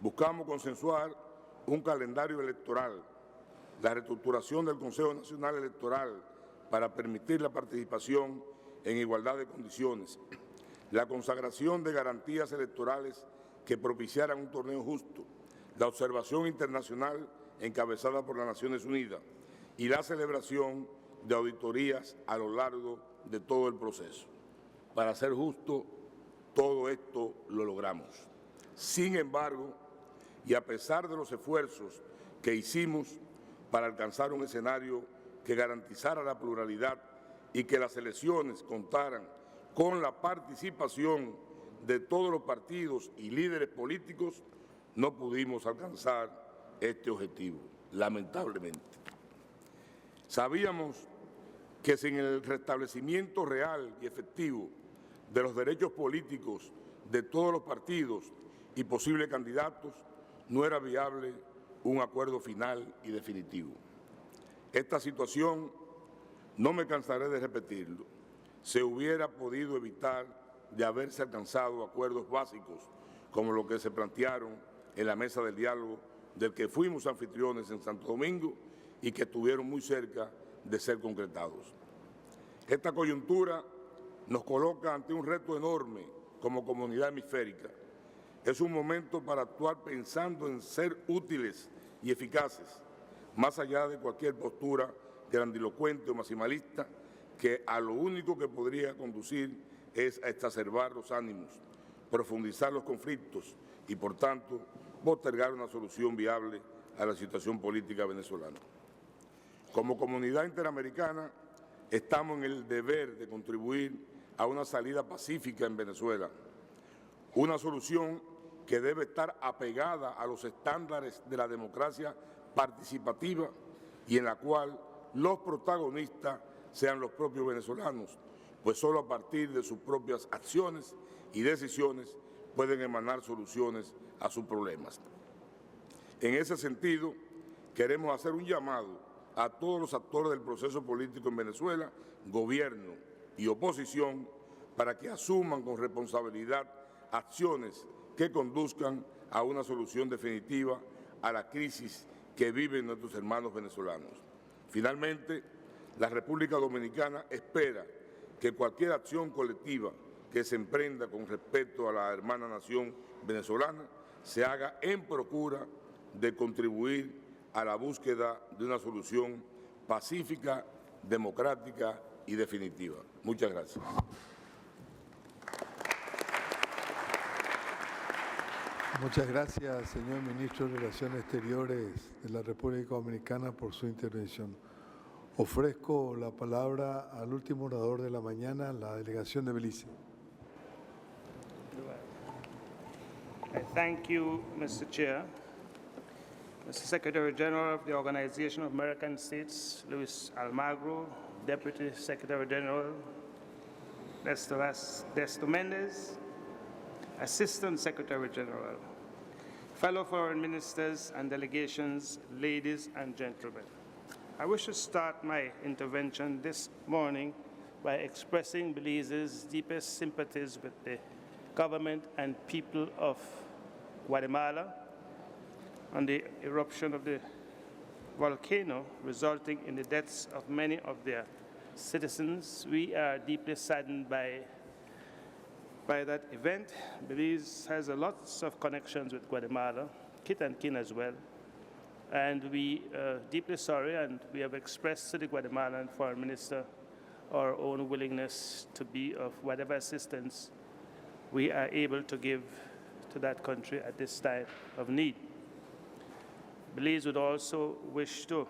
Buscamos consensuar un calendario electoral, la reestructuración del Consejo Nacional Electoral para permitir la participación en igualdad de condiciones, la consagración de garantías electorales que propiciaran un torneo justo, la observación internacional encabezada por las Naciones Unidas y la celebración de auditorías a lo largo de todo el proceso. Para ser justo, todo esto lo logramos. Sin embargo, y a pesar de los esfuerzos que hicimos para alcanzar un escenario que garantizara la pluralidad y que las elecciones contaran con la participación de todos los partidos y líderes políticos, no pudimos alcanzar este objetivo, lamentablemente. Sabíamos que sin el restablecimiento real y efectivo de los derechos políticos de todos los partidos y posibles candidatos, no era viable un acuerdo final y definitivo. Esta situación, no me cansaré de repetirlo, se hubiera podido evitar de haberse alcanzado acuerdos básicos como los que se plantearon en la mesa del diálogo del que fuimos anfitriones en Santo Domingo y que estuvieron muy cerca de ser concretados. Esta coyuntura nos coloca ante un reto enorme como comunidad hemisférica. Es un momento para actuar pensando en ser útiles y eficaces, más allá de cualquier postura grandilocuente o maximalista que a lo único que podría conducir es a exacerbar los ánimos, profundizar los conflictos y, por tanto, postergar una solución viable a la situación política venezolana. Como comunidad interamericana, estamos en el deber de contribuir a una salida pacífica en Venezuela, una solución que debe estar apegada a los estándares de la democracia participativa y en la cual los protagonistas sean los propios venezolanos, pues solo a partir de sus propias acciones y decisiones pueden emanar soluciones a sus problemas. En ese sentido, queremos hacer un llamado a todos los actores del proceso político en Venezuela, gobierno y oposición, para que asuman con responsabilidad acciones que conduzcan a una solución definitiva a la crisis que viven nuestros hermanos venezolanos. Finalmente, la República Dominicana espera que cualquier acción colectiva que se emprenda con respecto a la hermana nación venezolana se haga en procura de contribuir a la búsqueda de una solución pacífica, democrática y definitiva. Muchas gracias. Muchas gracias, señor Ministro de Relaciones Exteriores de la República Dominicana, por su intervención. Ofrezco la palabra al último orador de la mañana, la delegación de Belice. I thank you, Mr. Chair. Mr. Secretary General of the Organization of American States, Luis Almagro, Deputy Secretary General, Desto Mendez, Assistant Secretary General, fellow foreign ministers and delegations, ladies and gentlemen. I wish to start my intervention this morning by expressing Belize's deepest sympathies with the government and people of Guatemala on the eruption of the volcano resulting in the deaths of many of their citizens. We are deeply saddened by that event. Belize has lots of connections with Guatemala, kith and kin as well. And we are deeply sorry, and we have expressed to the Guatemalan Foreign Minister our own willingness to be of whatever assistance we are able to give to that country at this time of need. Belize would also wish to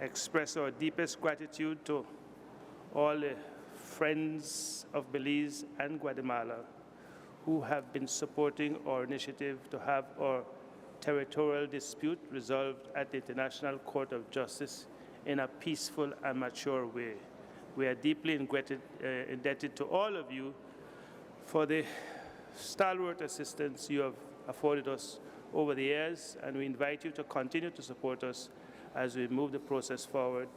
express our deepest gratitude to all the friends of Belize and Guatemala who have been supporting our initiative to have our territorial dispute resolved at the International Court of Justice in a peaceful and mature way. We are deeply indebted to all of you for the stalwart assistance you have afforded us over the years, and we invite you to continue to support us as we move the process forward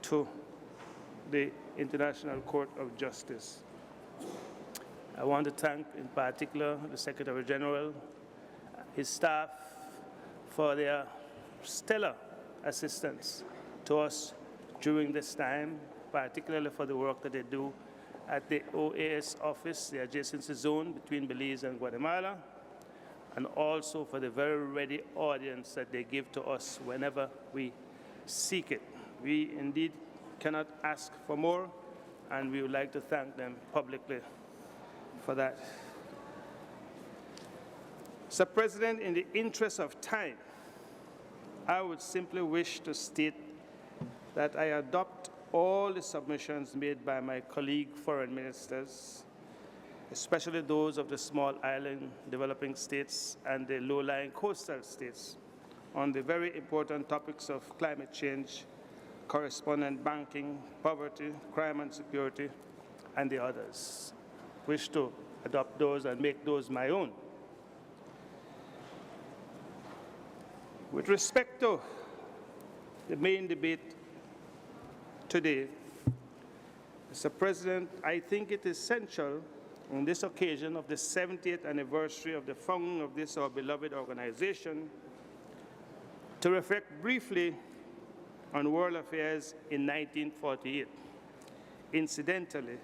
to the International Court of Justice. I want to thank in particular the Secretary General, his staff, for their stellar assistance to us during this time, particularly for the work that they do at the OAS office, the adjacency zone between Belize and Guatemala, and also for the very ready audience that they give to us whenever we seek it. We indeed cannot ask for more, and we would like to thank them publicly for that. Mr. President, in the interest of time, I would simply wish to state that I adopt all the submissions made by my colleague foreign ministers, especially those of the small island developing states and the low-lying coastal states, on the very important topics of climate change, correspondent banking, poverty, crime and security, and the others. Wish to adopt those and make those my own. With respect to the main debate today, Mr. President, I think it is essential on this occasion of the 70th anniversary of the founding of this our beloved organization to reflect briefly on world affairs in 1948. Incidentally,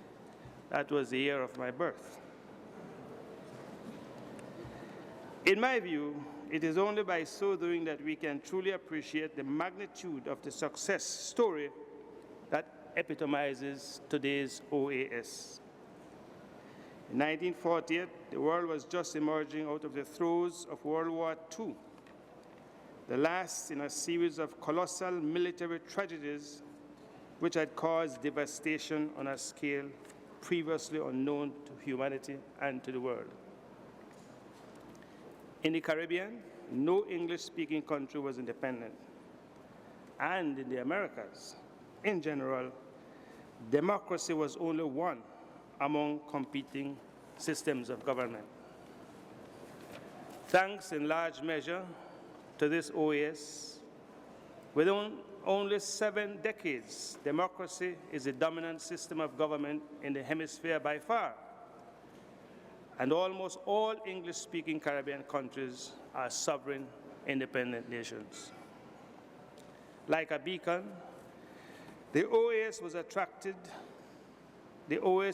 that was the year of my birth. In my view, it is only by so doing that we can truly appreciate the magnitude of the success story that epitomizes today's OAS. In 1948, the world was just emerging out of the throes of World War II, the last in a series of colossal military tragedies which had caused devastation on a scale previously unknown to humanity and to the world. In the Caribbean, no English-speaking country was independent. And in the Americas, in general, democracy was only one among competing systems of government. Thanks in large measure to this OAS, within only 7 decades, democracy is the dominant system of government in the hemisphere by far. And almost all English-speaking Caribbean countries are sovereign, independent nations. Like a beacon, the OAS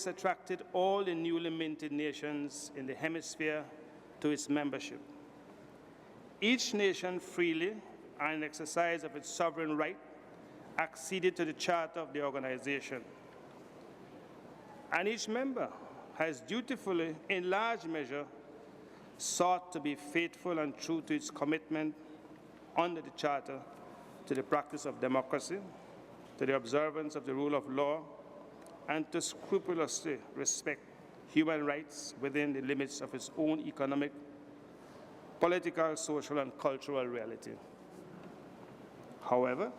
attracted all the newly minted nations in the hemisphere to its membership. Each nation freely and in exercise of its sovereign right acceded to the charter of the organization. And each member has dutifully, in large measure, sought to be faithful and true to its commitment under the Charter to the practice of democracy, to the observance of the rule of law, and to scrupulously respect human rights within the limits of its own economic, political, social, and cultural reality. However,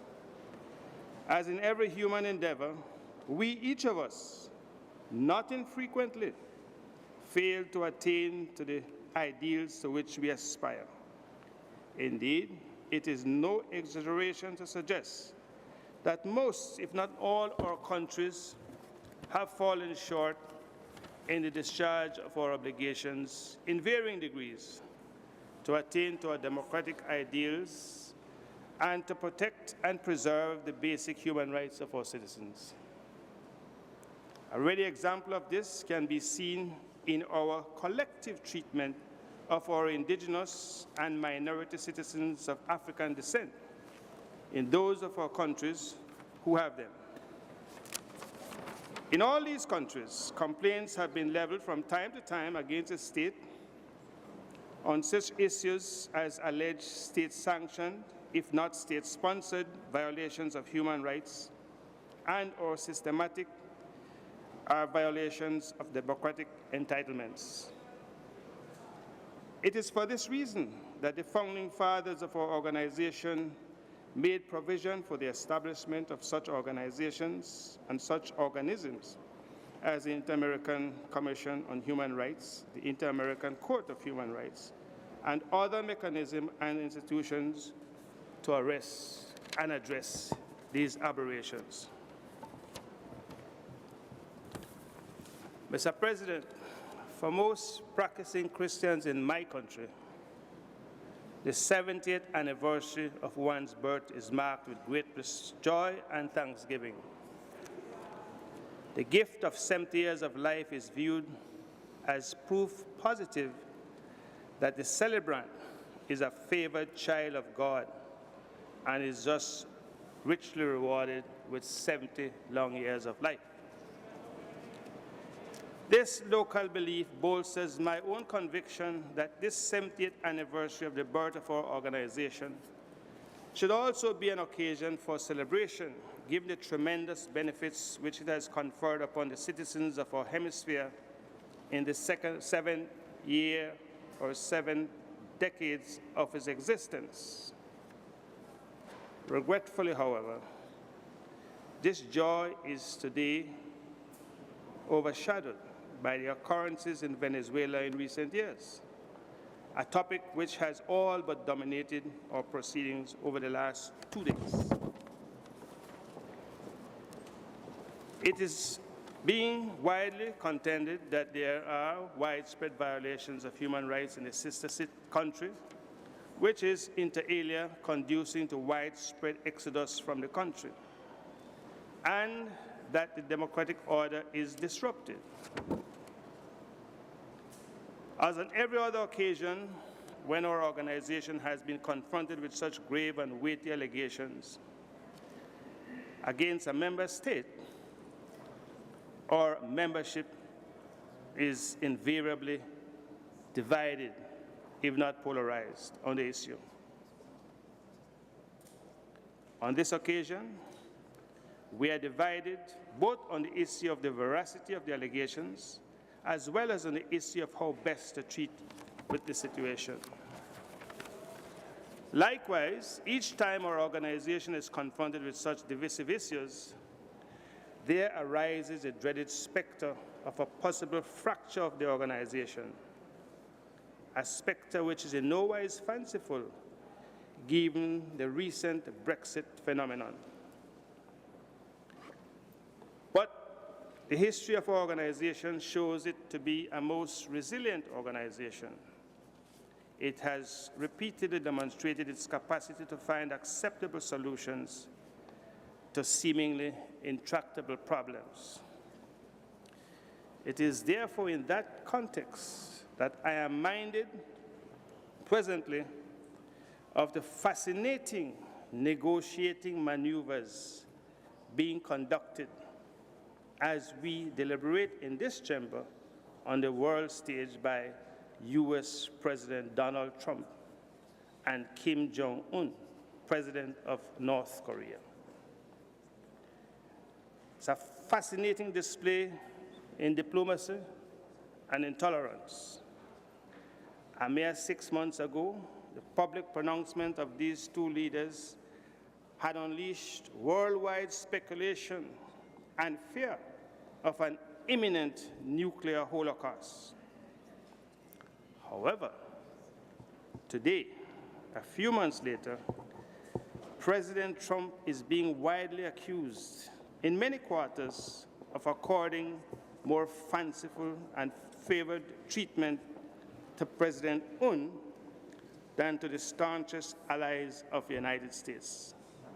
as in every human endeavor, we, each of us, not infrequently, fail to attain to the ideals to which we aspire. Indeed, it is no exaggeration to suggest that most, if not all, our countries have fallen short in the discharge of our obligations in varying degrees to attain to our democratic ideals and to protect and preserve the basic human rights of our citizens. A ready example of this can be seen in our collective treatment of our indigenous and minority citizens of African descent in those of our countries who have them. In all these countries, complaints have been leveled from time to time against the state on such issues as alleged state-sanctioned, if not state-sponsored, violations of human rights and or systematic violations of democratic entitlements. It is for this reason that the founding fathers of our organization made provision for the establishment of such organizations and such organisms as the Inter-American Commission on Human Rights, the Inter-American Court of Human Rights, and other mechanisms and institutions to arrest and address these aberrations. Mr. President, for most practicing Christians in my country, the 70th anniversary of one's birth is marked with great joy and thanksgiving. The gift of 70 years of life is viewed as proof positive that the celebrant is a favored child of God and is thus richly rewarded with 70 long years of life. This local belief bolsters my own conviction that this 70th anniversary of the birth of our organization should also be an occasion for celebration, given the tremendous benefits which it has conferred upon the citizens of our hemisphere in the 7 decades of its existence. Regretfully, however, this joy is today overshadowed by the occurrences in Venezuela in recent years, a topic which has all but dominated our proceedings over the last 2 days. It is being widely contended that there are widespread violations of human rights in the sister country, which is inter alia conducing to widespread exodus from the country, and that the democratic order is disrupted. As on every other occasion when our organization has been confronted with such grave and weighty allegations against a member state, our membership is invariably divided, if not polarized, on the issue. On this occasion, we are divided both on the issue of the veracity of the allegations as well as on the issue of how best to treat with the situation. Likewise, each time our organization is confronted with such divisive issues, there arises a dreaded specter of a possible fracture of the organization, a specter which is in no wise fanciful given the recent Brexit phenomenon. The history of our organization shows it to be a most resilient organization. It has repeatedly demonstrated its capacity to find acceptable solutions to seemingly intractable problems. It is therefore in that context that I am minded presently of the fascinating negotiating maneuvers being conducted as we deliberate in this chamber on the world stage by US President Donald Trump and Kim Jong-un, President of North Korea. It's a fascinating display in diplomacy and intolerance, A mere 6 months ago, the public pronouncement of these two leaders had unleashed worldwide speculation and fear of an imminent nuclear holocaust. However, today, a few months later, President Trump is being widely accused in many quarters of according more fanciful and favored treatment to President Un than to the staunchest allies of the United States,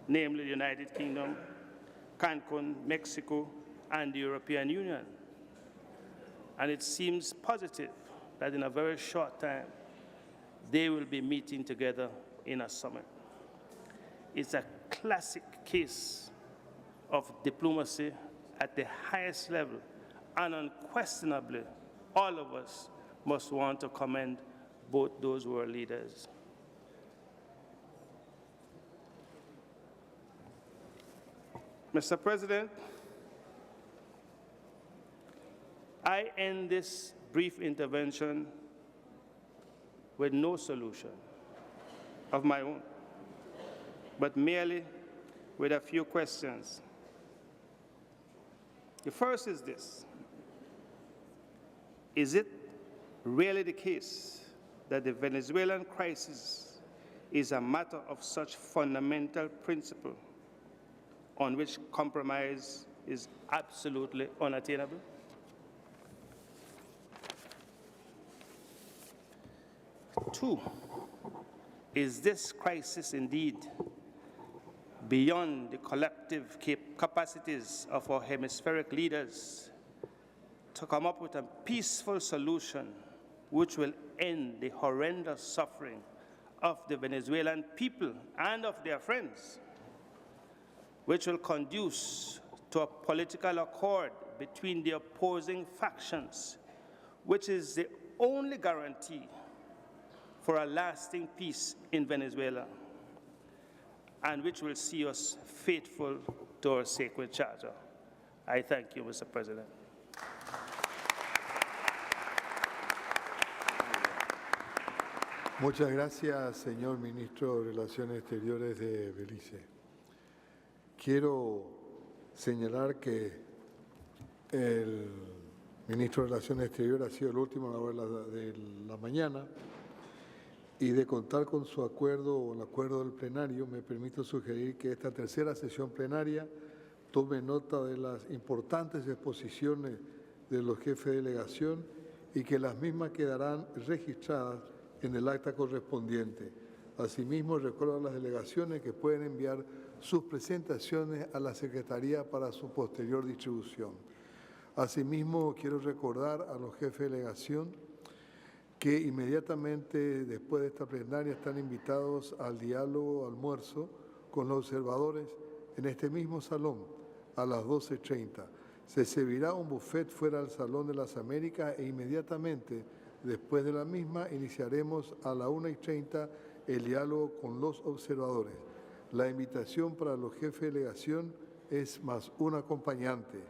namely the United Kingdom, Cancun, Mexico, and the European Union. And it seems positive that in a very short time, they will be meeting together in a summit. It's a classic case of diplomacy at the highest level, and unquestionably, all of us must want to commend both those world leaders. Mr. President, I end this brief intervention with no solution of my own, but merely with a few questions. The first is this: is it really the case that the Venezuelan crisis is a matter of such fundamental principle on which compromise is absolutely unattainable? Two, is this crisis indeed beyond the collective capacities of our hemispheric leaders to come up with a peaceful solution which will end the horrendous suffering of the Venezuelan people and of their friends, which will conduce to a political accord between the opposing factions, which is the only guarantee for a lasting peace in Venezuela, and which will see us faithful to our sacred charter? I thank you, Mr. President. Muchas gracias, señor Ministro de Relaciones Exteriores de Belice. Quiero señalar que el Ministro de Relaciones Exteriores ha sido el último a la hora de la mañana, y de contar con su acuerdo o el acuerdo del plenario, me permito sugerir que esta tercera sesión plenaria tome nota de las importantes exposiciones de los jefes de delegación y que las mismas quedarán registradas en el acta correspondiente. Asimismo, recuerdo a las delegaciones que pueden enviar sus presentaciones a la Secretaría para su posterior distribución. Asimismo, quiero recordar a los jefes de delegación que inmediatamente después de esta plenaria están invitados al diálogo almuerzo con los observadores en este mismo salón a las 12:30. Se servirá un buffet fuera del Salón de las Américas e inmediatamente después de la misma iniciaremos a las 1:30 el diálogo con los observadores. La invitación para los jefes de delegación es más un acompañante,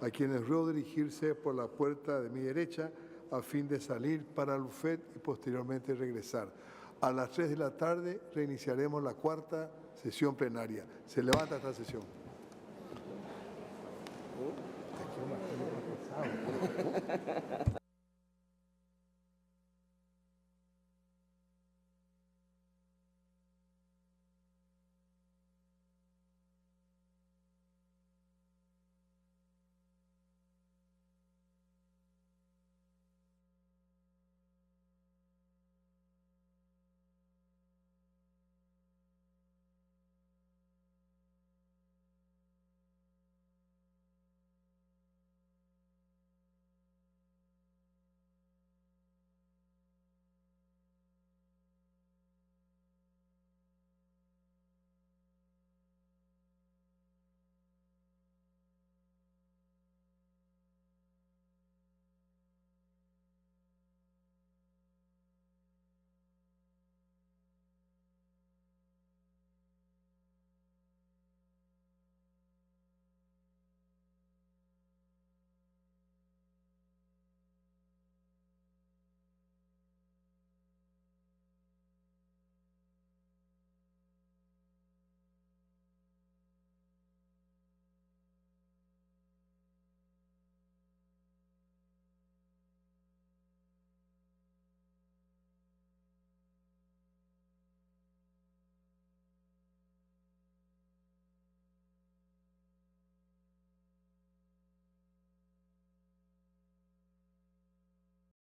a quienes ruego dirigirse por la puerta de mi derecha a fin de salir para el buffet y posteriormente regresar. A las 3 de la tarde reiniciaremos la cuarta sesión plenaria. Se levanta esta sesión.